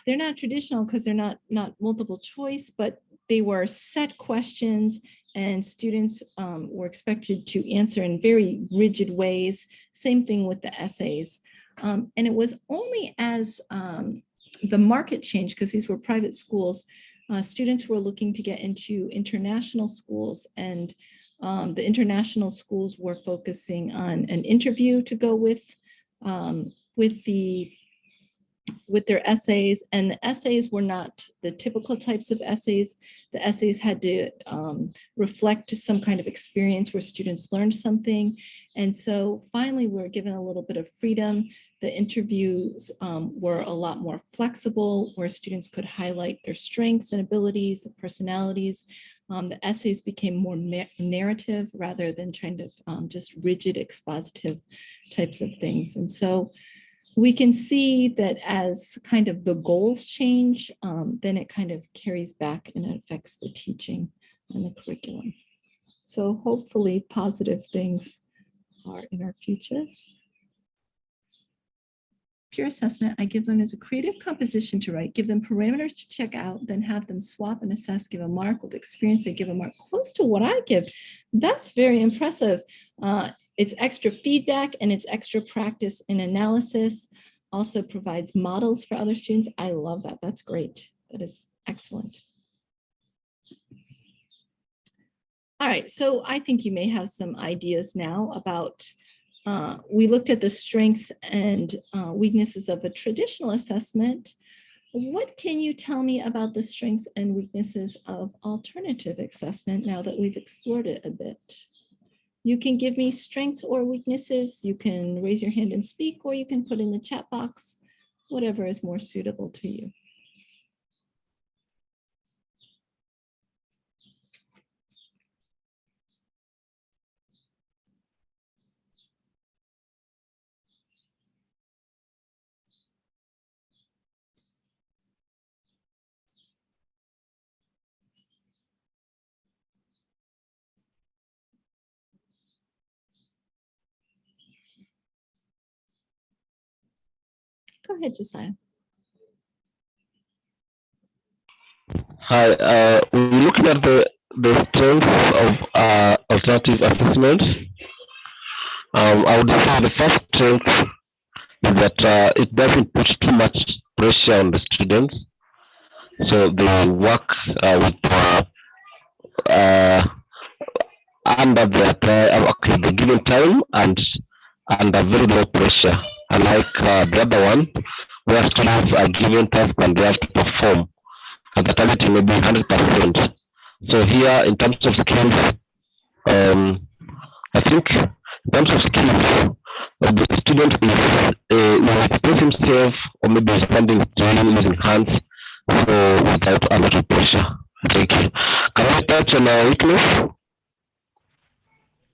not traditional because they're not multiple choice, but they were set questions and students were expected to answer in very rigid ways. Same thing with the essays. And it was only as the market changed, because these were private schools, students were looking to get into international schools, and the international schools were focusing on an interview to go with their essays, and the essays were not the typical types of essays. The essays had to reflect some kind of experience where students learned something. And so finally, we were given a little bit of freedom. The interviews were a lot more flexible, where students could highlight their strengths and abilities, personalities. The essays became more narrative rather than kind of just rigid expositive types of things. And so we can see that as kind of the goals change, then it kind of carries back and it affects the teaching and the curriculum. So hopefully positive things are in our future. Peer assessment, I give learners a creative composition to write, give them parameters to check out, then have them swap and assess, give a mark. With experience, they give a mark close to what I give. That's very impressive. It's extra feedback and it's extra practice and analysis. Also provides models for other students. I love that. That's great. That is excellent. All right, so I think you may have some ideas now about, we looked at the strengths and weaknesses of a traditional assessment. What can you tell me about the strengths and weaknesses of alternative assessment now that we've explored it a bit? You can give me strengths or weaknesses. You can raise your hand and speak, or you can put in the chat box. whatever is more suitable to you. Go ahead, Josiah. Hi, we're looking at the strengths of alternative assessment. I would say the first strength is that it doesn't put too much pressure on the students, so they work uh, under the given time and under very low pressure. Unlike the other one, where students are given tasks and they have to perform, and the target may be 100%. So here, in terms of skills, I think in terms of skills, the student will express himself or maybe standing still using hands, so without a lot of pressure. Thank you. Can I touch on a weakness?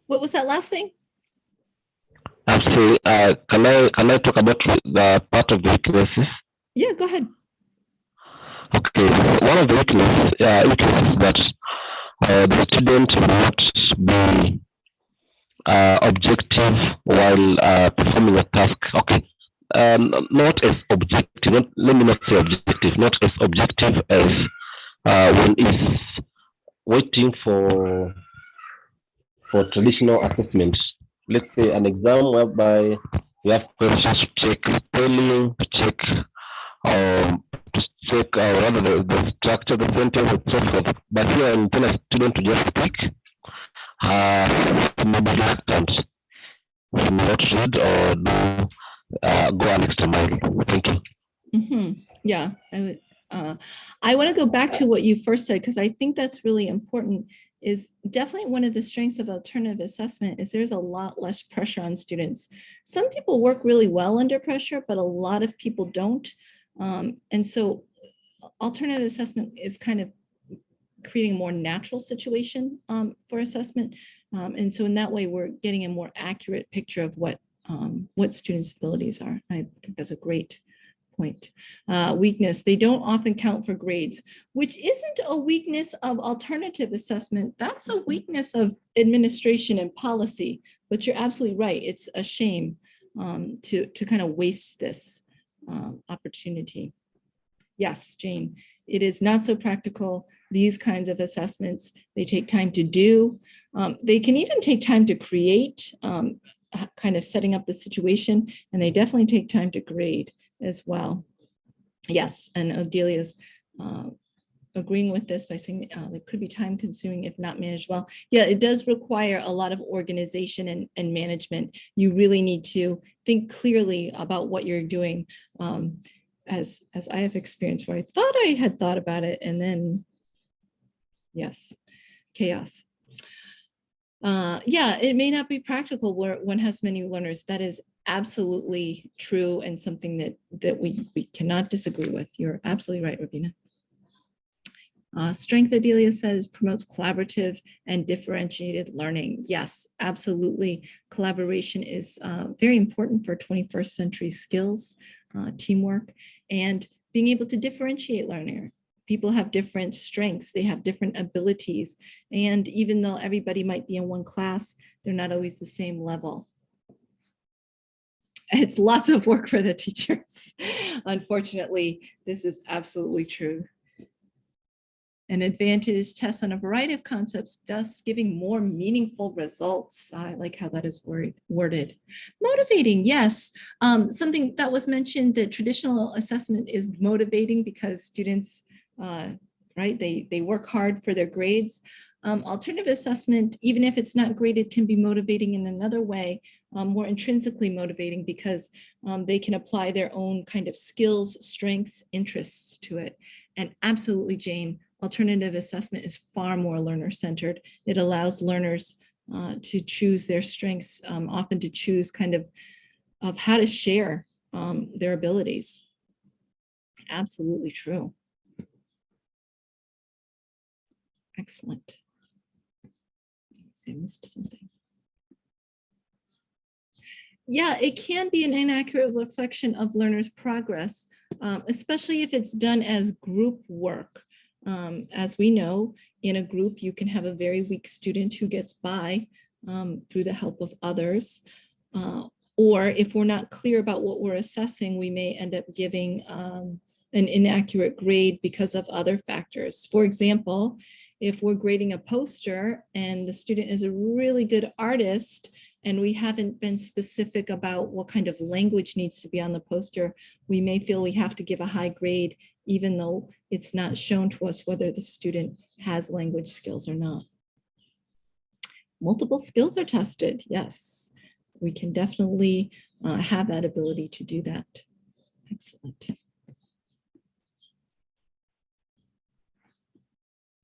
What was that last thing? I say, can I talk about the part of the weaknesses? Yeah, go ahead. Okay, one of the weaknesses is that the student will not be objective while performing a task. Okay, not as objective. Let me not say objective. Not as objective as when it's waiting for traditional assessment. Let's say an exam whereby you have questions to check spelling, to check or rather the structure of the sentence and so forth. But here I tell a student to just speak, may be reluctant, he may not read or do go an extra mile. Thank you. Yeah, I want to go back to what you first said, because I think that's really important. Is definitely one of the strengths of alternative assessment is there's a lot less pressure on students. Some people work really well under pressure, but a lot of people don't. And so alternative assessment is kind of creating a more natural situation for assessment. And so in that way, we're getting a more accurate picture of what students' abilities are. I think that's a great point. Weakness, they don't often count for grades, which isn't a weakness of alternative assessment. That's a weakness of administration and policy. But you're absolutely right. It's a shame to kind of waste this opportunity. Yes, Jane, it is not so practical. These kinds of assessments, they take time to do. They can even take time to create, kind of setting up the situation, and they definitely take time to grade as well. Yes, and Odelia's agreeing with this by saying it could be time consuming if not managed well. Yeah, it does require a lot of organization and management. You really need to think clearly about what you're doing. As I have experienced, where I thought I had thought about it, and then yes, chaos. Yeah, it may not be practical where one has many learners. That is absolutely true, and something that we cannot disagree with. You're absolutely right, Rabina. Strength, Adelia says, promotes collaborative and differentiated learning. Yes, absolutely. Collaboration is very important for 21st century skills, teamwork, and being able to differentiate learning. People have different strengths, they have different abilities, and even though everybody might be in one class, they're not always the same level. It's lots of work for the teachers. Unfortunately, this is absolutely true. An advantage tests on a variety of concepts, thus giving more meaningful results. I like how that is worded. Motivating, yes. Something that was mentioned, that traditional assessment is motivating because students, right, they work hard for their grades. Alternative assessment, even if it's not graded, can be motivating in another way, more intrinsically motivating, because they can apply their own kind of skills, strengths, interests to it. And absolutely, Jane, alternative assessment is far more learner-centered. It allows learners to choose their strengths, often to choose kind of how to share their abilities. Absolutely true. Excellent. I missed something. Yeah, it can be an inaccurate reflection of learners' progress, especially if it's done as group work. As we know, in a group, you can have a very weak student who gets by through the help of others. Or if we're not clear about what we're assessing, we may end up giving an inaccurate grade because of other factors. For example, if we're grading a poster and the student is a really good artist and we haven't been specific about what kind of language needs to be on the poster, we may feel we have to give a high grade, even though it's not shown to us whether the student has language skills or not. Multiple skills are tested, yes. We can definitely have that ability to do that. Excellent.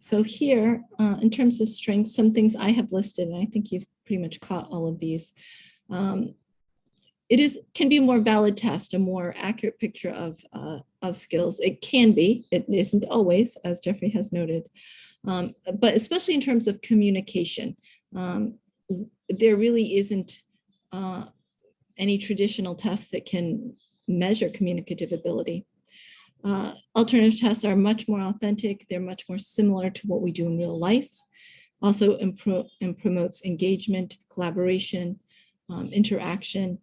So here, in terms of strengths, some things I have listed, and I think you've pretty much caught all of these. It can be a more valid test, a more accurate picture of skills. It can be, it isn't always, as Jeffrey has noted, but especially in terms of communication, there really isn't any traditional test that can measure communicative ability. Alternative tests are much more authentic. They're much more similar to what we do in real life. Also promotes engagement, collaboration, interaction,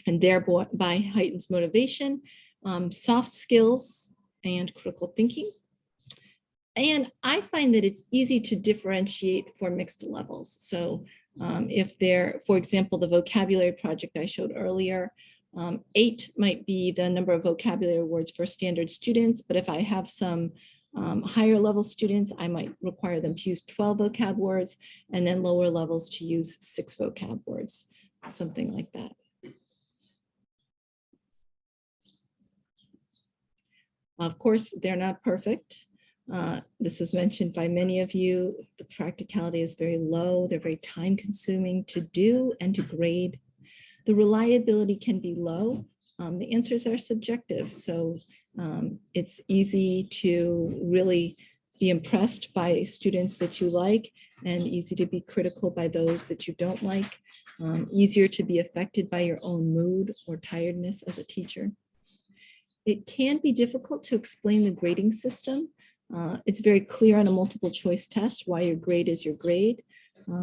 and thereby heightens motivation, soft skills, and critical thinking. And I find that it's easy to differentiate for mixed levels. So if they're, for example, the vocabulary project I showed earlier, 8 might be the number of vocabulary words for standard students, but if I have some higher level students, I might require them to use 12 vocab words, and then lower levels to use 6 vocab words, something like that. Of course, they're not perfect. This was mentioned by many of you. The practicality is very low. They're very time consuming to do and to grade. The reliability can be low. The answers are subjective. So it's easy to really be impressed by students that you like and easy to be critical by those that you don't like. Easier to be affected by your own mood or tiredness as a teacher. It can be difficult to explain the grading system. It's very clear on a multiple choice test why your grade is your grade.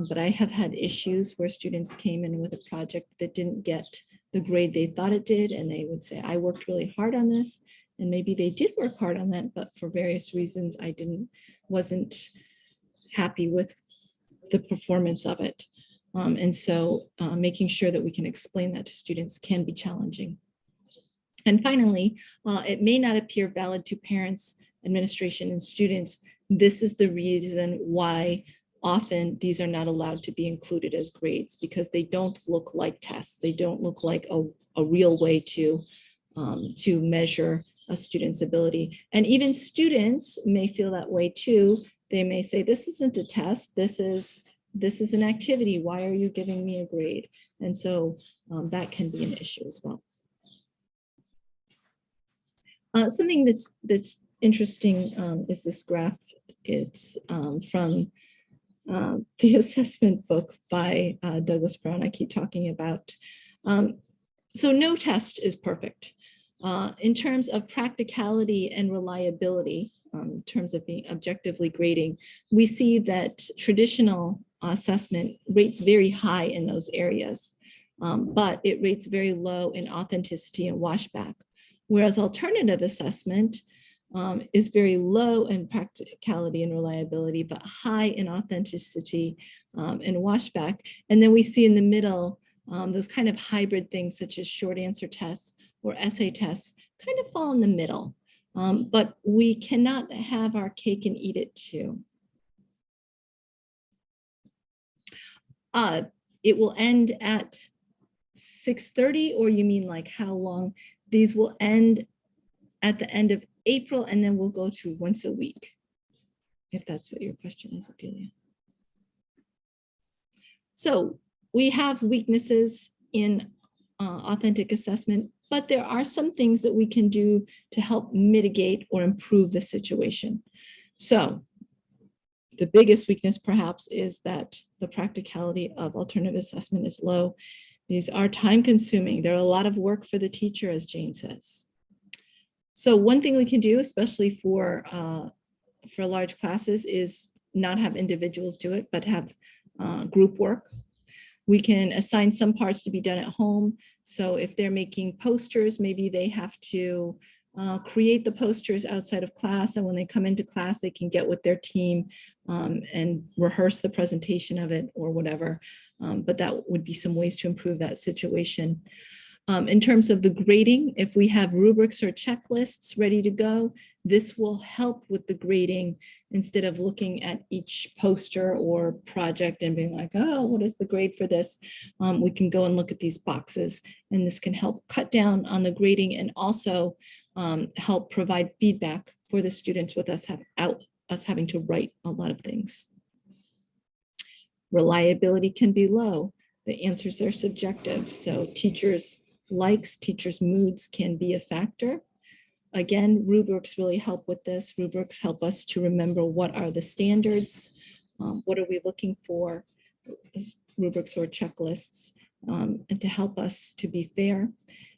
But I have had issues where students came in with a project that didn't get the grade they thought it did. And they would say, I worked really hard on this. And maybe they did work hard on that, but for various reasons, I wasn't happy with the performance of it. And so making sure that we can explain that to students can be challenging. And finally, it may not appear valid to parents, administration, and students. This is the reason why often these are not allowed to be included as grades, because they don't look like tests. They don't look like a real way to measure a student's ability. And even students may feel that way too. They may say, this isn't a test, this is an activity. Why are you giving me a grade? And so that can be an issue as well. Something that's interesting is this graph. It's from the assessment book by Douglas Brown I keep talking about. So no test is perfect. In terms of practicality and reliability, in terms of being objectively grading, we see that traditional assessment rates very high in those areas, but it rates very low in authenticity and washback. Whereas alternative assessment is very low in practicality and reliability, but high in authenticity and washback. And then we see in the middle, those kind of hybrid things such as short answer tests or essay tests kind of fall in the middle. But we cannot have our cake and eat it too. It will end at 6:30, or you mean like how long? These will end at the end of April, and then we'll go to once a week, if that's what your question is, Ophelia. So we have weaknesses in authentic assessment. but there are some things that we can do to help mitigate or improve the situation. So the biggest weakness perhaps is that the practicality of alternative assessment is low. These are time consuming. They're a lot of work for the teacher, as Jane says. So one thing we can do, especially for large classes, is not have individuals do it, but have group work. We can assign some parts to be done at home. So if they're making posters, maybe they have to create the posters outside of class, and when they come into class, they can get with their team and rehearse the presentation of it or whatever. But that would be some ways to improve that situation. In terms of the grading, if we have rubrics or checklists ready to go, this will help with the grading instead of looking at each poster or project and being like, oh, what is the grade for this? We can go and look at these boxes, and this can help cut down on the grading and also help provide feedback for the students without us having to write a lot of things. Reliability can be low. The answers are subjective, so teachers' likes, teachers' moods can be a factor. Again, rubrics really help with this. Rubrics help us to remember what are the standards, what are we looking for, rubrics or checklists, and to help us to be fair.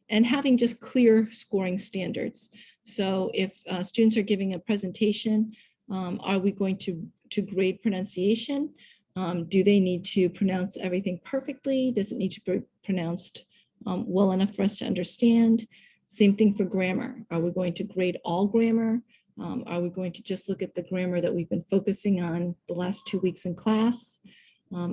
And having just clear scoring standards. So if students are giving a presentation, are we going to grade pronunciation? Do they need to pronounce everything perfectly? Does it need to be pronounced well enough for us to understand? Same thing for grammar. Are we going to grade all grammar? Are we going to just look at the grammar that we've been focusing on the last 2 weeks in class?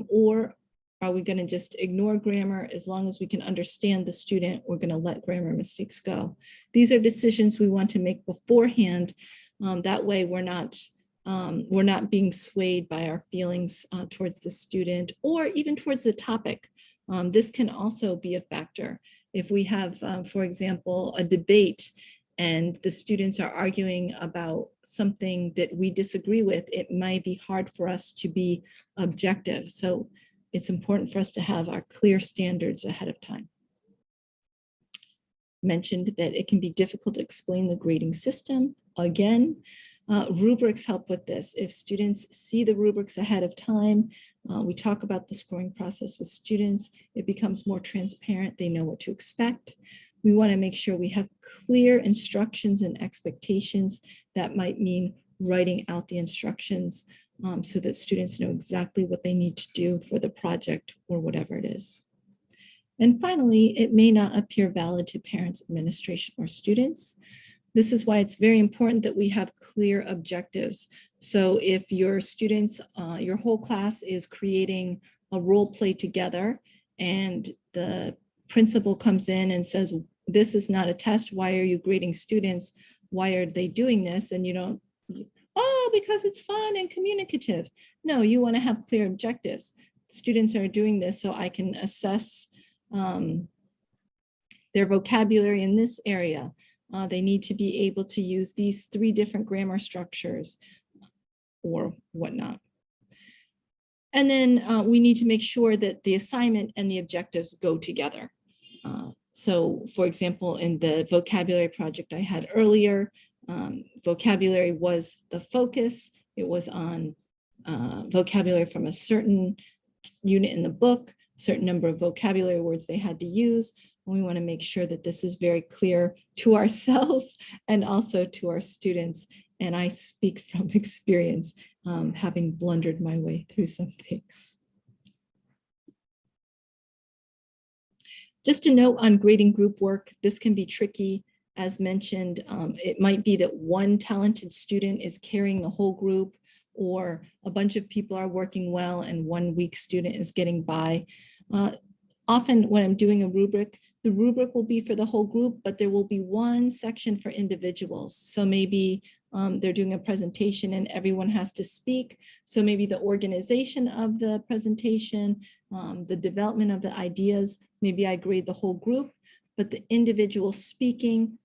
Or are we going to just ignore grammar? As long as we can understand the student, we're going to let grammar mistakes go. These are decisions we want to make beforehand. That way we're not being swayed by our feelings towards the student or even towards the topic. This can also be a factor. If we have, for example, a debate and the students are arguing about something that we disagree with, it might be hard for us to be objective. So it's important for us to have our clear standards ahead of time. Mentioned that it can be difficult to explain the grading system. Again, rubrics help with this. If students see the rubrics ahead of time, we talk about the scoring process with students, it becomes more transparent. They know what to expect. We want to make sure we have clear instructions and expectations. That might mean writing out the instructions so that students know exactly what they need to do for the project or whatever it is. And finally, it may not appear valid to parents, administration, or students. This is why it's very important that we have clear objectives. So if your students, your whole class is creating a role play together and the principal comes in and says, this is not a test, why are you grading students? Why are they doing this? And you don't, oh, because it's fun and communicative. No, you want to have clear objectives. Students are doing this so I can assess their vocabulary in this area. They need to be able to use these 3 different grammar structures or whatnot. And then we need to make sure that the assignment and the objectives go together. So for example, in the vocabulary project I had earlier, vocabulary was the focus. It was on vocabulary from a certain unit in the book, certain number of vocabulary words they had to use. We want to make sure that this is very clear to ourselves and also to our students. And I speak from experience, having blundered my way through some things. Just a note on grading group work, this can be tricky. As mentioned, it might be that one talented student is carrying the whole group, or a bunch of people are working well and one weak student is getting by. Often when I'm doing a rubric, the rubric will be for the whole group, but there will be one section for individuals. So maybe they're doing a presentation and everyone has to speak. So maybe the organization of the presentation, the development of the ideas, maybe I grade the whole group, but the individual speaking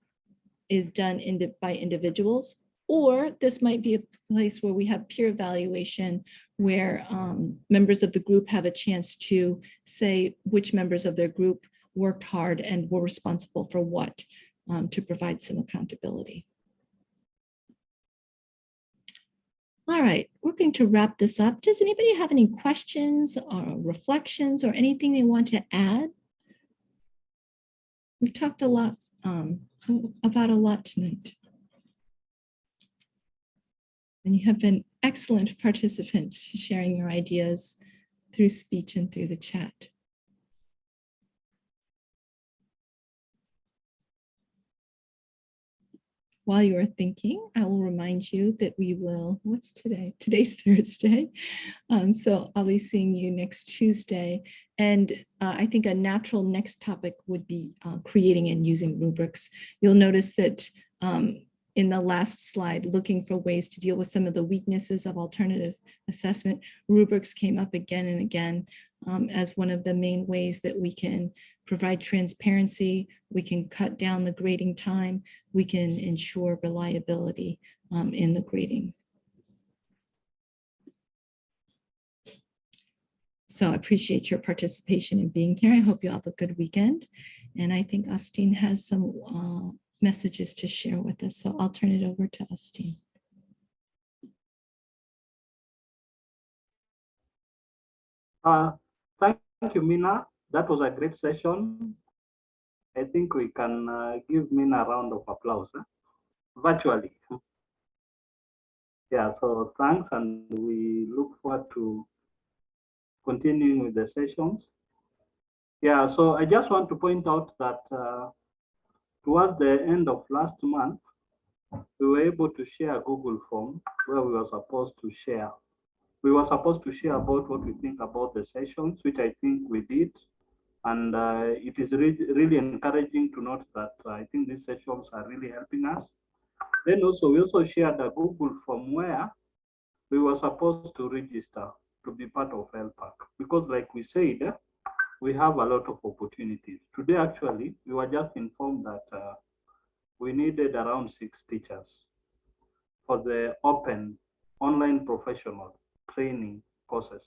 is done by individuals. Or this might be a place where we have peer evaluation, where members of the group have a chance to say which members of their group worked hard and were responsible for what, to provide some accountability. All right, we're going to wrap this up. Does anybody have any questions or reflections or anything they want to add? We've talked a lot about a lot tonight. And you have been excellent participants, sharing your ideas through speech and through the chat. While you are thinking, I will remind you that we will, what's today? Today's Thursday. So I'll be seeing you next Tuesday. And I think a natural next topic would be creating and using rubrics. You'll notice that in the last slide, looking for ways to deal with some of the weaknesses of alternative assessment, rubrics came up again and again as one of the main ways that we can provide transparency, we can cut down the grading time, we can ensure reliability in the grading. So I appreciate your participation in being here. I hope you have a good weekend. And I think Austin has some messages to share with us. So I'll turn it over to Austin. Thank you, Mina. That was a great session. I think we can give Mina a round of applause virtually. Yeah, so thanks, and we look forward to continuing with the sessions. Yeah, so I just want to point out that towards the end of last month, we were able to share a Google form where we were supposed to share. We were supposed to share about what we think about the sessions, which I think we did. And it is really encouraging to note that I think these sessions are really helping us. Then also, we also shared a Google form where we were supposed to register to be part of ELPAK. Because like we said, we have a lot of opportunities. Today, actually, we were just informed that we needed around 6 teachers for the open online professional training courses.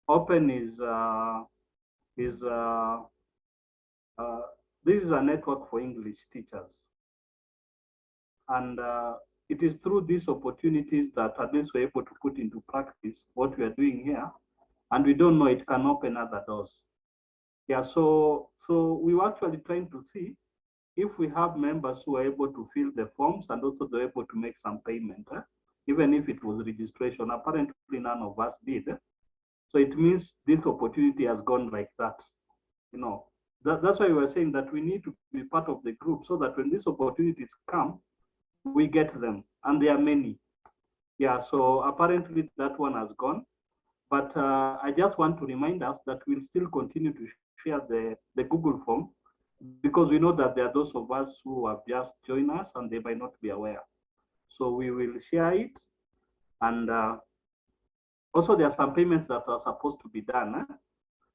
Open this is a network for English teachers. And it is through these opportunities that at least we're able to put into practice what we are doing here. And we don't know, it can open other doors. Yeah, so we were actually trying to see if we have members who are able to fill the forms and also they're able to make some payment, even if it was registration. Apparently none of us did. So it means this opportunity has gone like that. You know, that's why we were saying that we need to be part of the group so that when these opportunities come, we get them, and there are many. Yeah, so apparently that one has gone. But I just want to remind us that we'll still continue to share the Google form, because we know that there are those of us who have just joined us and they might not be aware. So we will share it. And also there are some payments that are supposed to be done.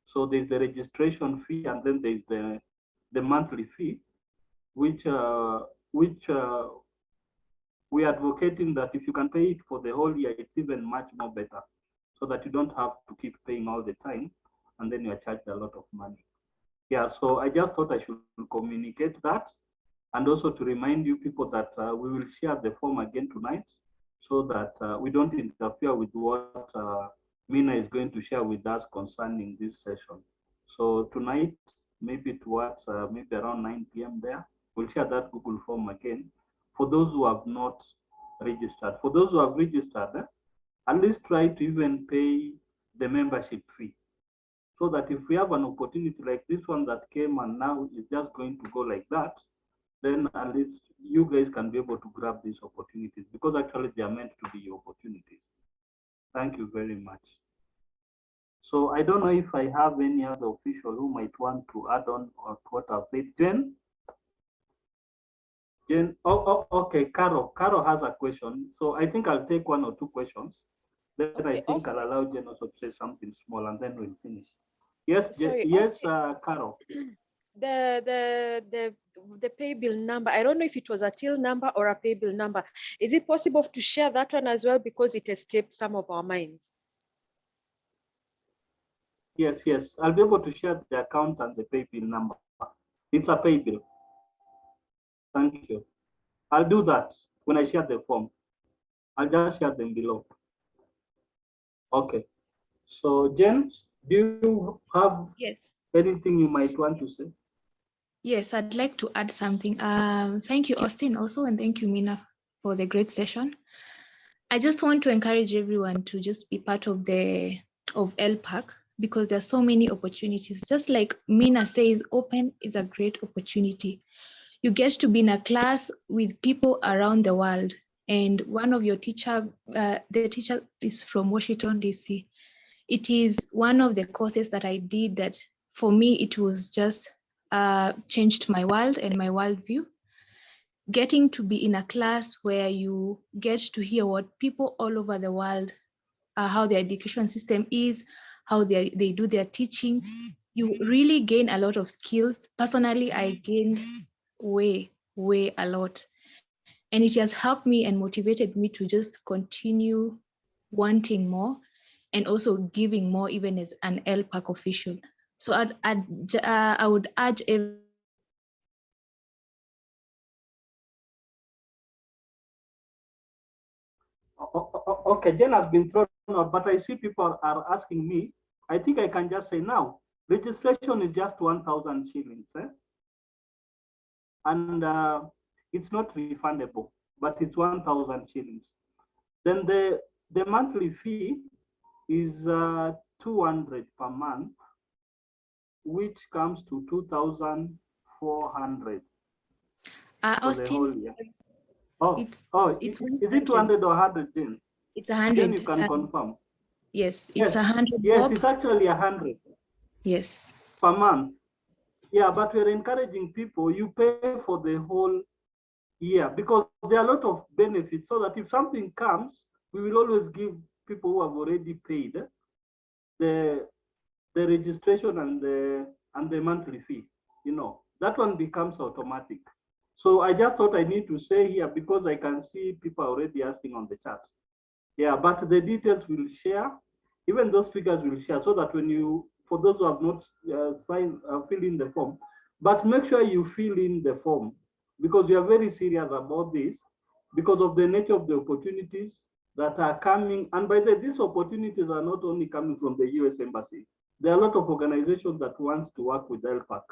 So there's the registration fee, and then there's the monthly fee, which we are advocating that if you can pay it for the whole year, it's even much more better, so that you don't have to keep paying all the time, and then you are charged a lot of money. Yeah, so I just thought I should communicate that, and also to remind you people that we will share the form again tonight, so that we don't interfere with what Mina is going to share with us concerning this session. So tonight, maybe towards maybe around 9 p.m. there, we'll share that Google form again for those who have not registered. For those who have registered, at least try to even pay the membership fee, so that if we have an opportunity like this one that came and now is just going to go like that, then at least you guys can be able to grab these opportunities, because actually they are meant to be opportunities. Thank you very much. So I don't know if I have any other official who might want to add on or what I've said. Jen? Jen, okay, Carol has a question. So I think I'll take 1 or 2 questions. Then okay, I think awesome. I'll allow Jen also to say something small, and then we'll finish. Yes, sorry, yes, Carol. The pay bill number, I don't know if it was a till number or a pay bill number. Is it possible to share that one as well, because it escaped some of our minds? Yes, yes. I'll be able to share the account and the pay bill number. It's a pay bill. Thank you. I'll do that when I share the form. I'll just share them below. Okay. So, Jen, do you have Yes. anything you might want to say? Yes, I'd like to add something. Thank you, Austin, also, and thank you, Mina, for the great session. I just want to encourage everyone to just be part of ELPAK, because there's so many opportunities. Just like Mina says, open is a great opportunity. You get to be in a class with people around the world, and one of your the teacher is from Washington, DC. It is one of the courses that I did that for me, it was just changed my world and my worldview. Getting to be in a class where you get to hear what people all over the world, how their education system is, how they do their teaching, you really gain a lot of skills. Personally, I gained way a lot. And it has helped me and motivated me to just continue wanting more and also giving more, even as an ELPAK official. So I would urge everyone. Okay, Jen has been thrown out, but I see people are asking me. I think I can just say now, registration is just 1,000 shillings. And it's not refundable, but it's 1,000 shillings. Then the monthly fee is 200 per month, which comes to 2,400 for the whole Austin, year. it's Is it 200 or 100, Jen? It's 100. Jen, you can confirm. Yes, it's 100. Yes, it's actually 100. Yes. Per month. Yeah, but we're encouraging people, you pay for the whole year because there are a lot of benefits, so that if something comes, we will always give people who have already paid the registration and the monthly fee. That one becomes automatic. So I just thought I need to say here because I can see people already asking on the chat. Yeah, but the details will share, even those figures will share, so that when for those who have not fill in the form, but make sure you fill in the form because we are very serious about this because of the nature of the opportunities that are coming. And by the way, these opportunities are not only coming from the US Embassy. There are a lot of organizations that wants to work with ELPAK,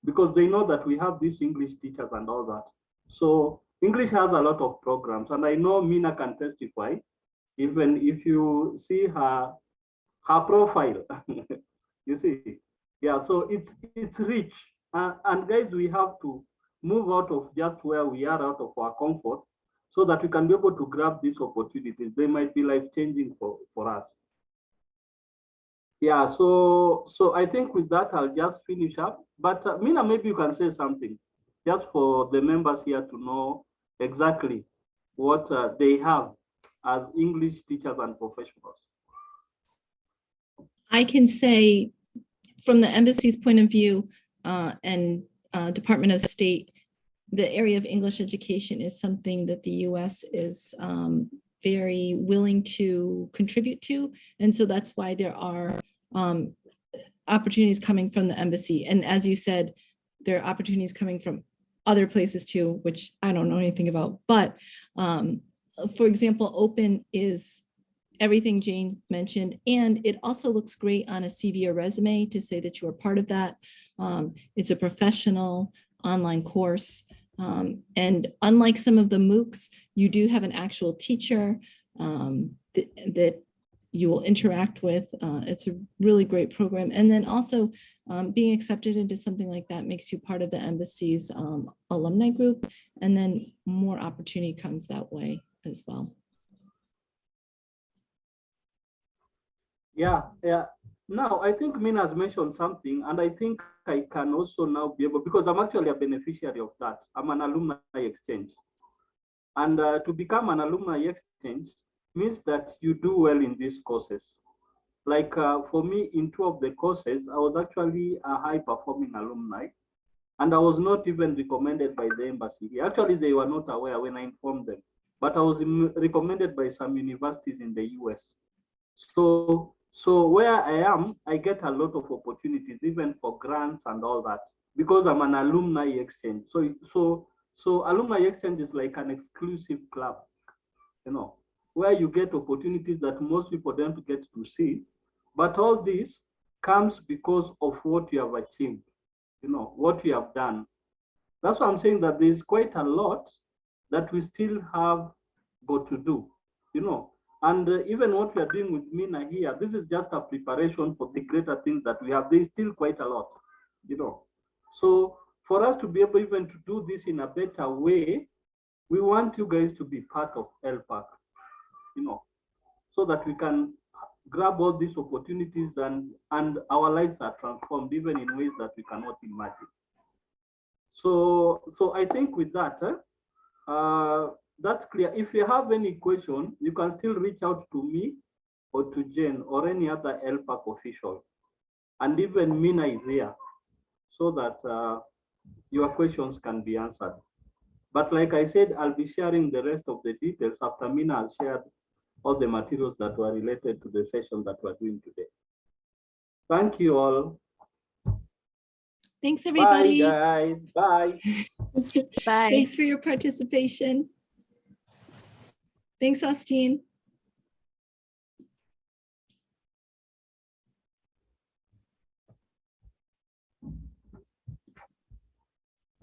because they know that we have these English teachers and all that. So English has a lot of programs, and I know Mina can testify. Even if you see her profile, you see, yeah. So it's rich, and guys, we have to move out of just where we are, out of our comfort, so that we can be able to grab these opportunities. They might be life changing for us. Yeah. So I think with that, I'll just finish up. But Mina, maybe you can say something just for the members here to know exactly what they have as English teachers and professionals. I can say from the embassy's point of view and Department of State, the area of English education is something that the US is very willing to contribute to. And so that's why there are opportunities coming from the embassy. And as you said, there are opportunities coming from other places too, which I don't know anything about. But for example, Open is everything Jane mentioned, and it also looks great on a CV or resume to say that you are part of that. It's a professional online course. And unlike some of the MOOCs, you do have an actual teacher that you will interact with. It's a really great program. And then also being accepted into something like that makes you part of the embassy's alumni group. And then more opportunity comes that way as well. Yeah. Now, I think Mina has mentioned something, and I think I can also now be able, because I'm actually a beneficiary of that. I'm an alumni exchange. And to become an alumni exchange means that you do well in these courses. Like for me, in 2 of the courses, I was actually a high performing alumni, and I was not even recommended by the embassy. Actually, they were not aware when I informed them, but I was recommended by some universities in the US. So where I am, I get a lot of opportunities, even for grants and all that, because I'm an alumni exchange. So alumni exchange is like an exclusive club, you know, where you get opportunities that most people don't get to see. But all this comes because of what you have achieved, you know, what you have done. That's why I'm saying that there's quite a lot that we still have got to do, you know. And even what we are doing with Mina here, this is just a preparation for the greater things that we have. There's still quite a lot, you know. So for us to be able even to do this in a better way, we want you guys to be part of ELPAK, you know, so that we can grab all these opportunities and our lives are transformed even in ways that we cannot imagine. So I think with that, that's clear. If you have any question, you can still reach out to me or to Jen or any other ELPAK official. And even Mina is here so that your questions can be answered. But like I said, I'll be sharing the rest of the details after Mina has shared all the materials that were related to the session that we're doing today. Thank you all. Thanks, everybody. Bye, guys. Bye. Bye. Thanks for your participation. Thanks, Austin.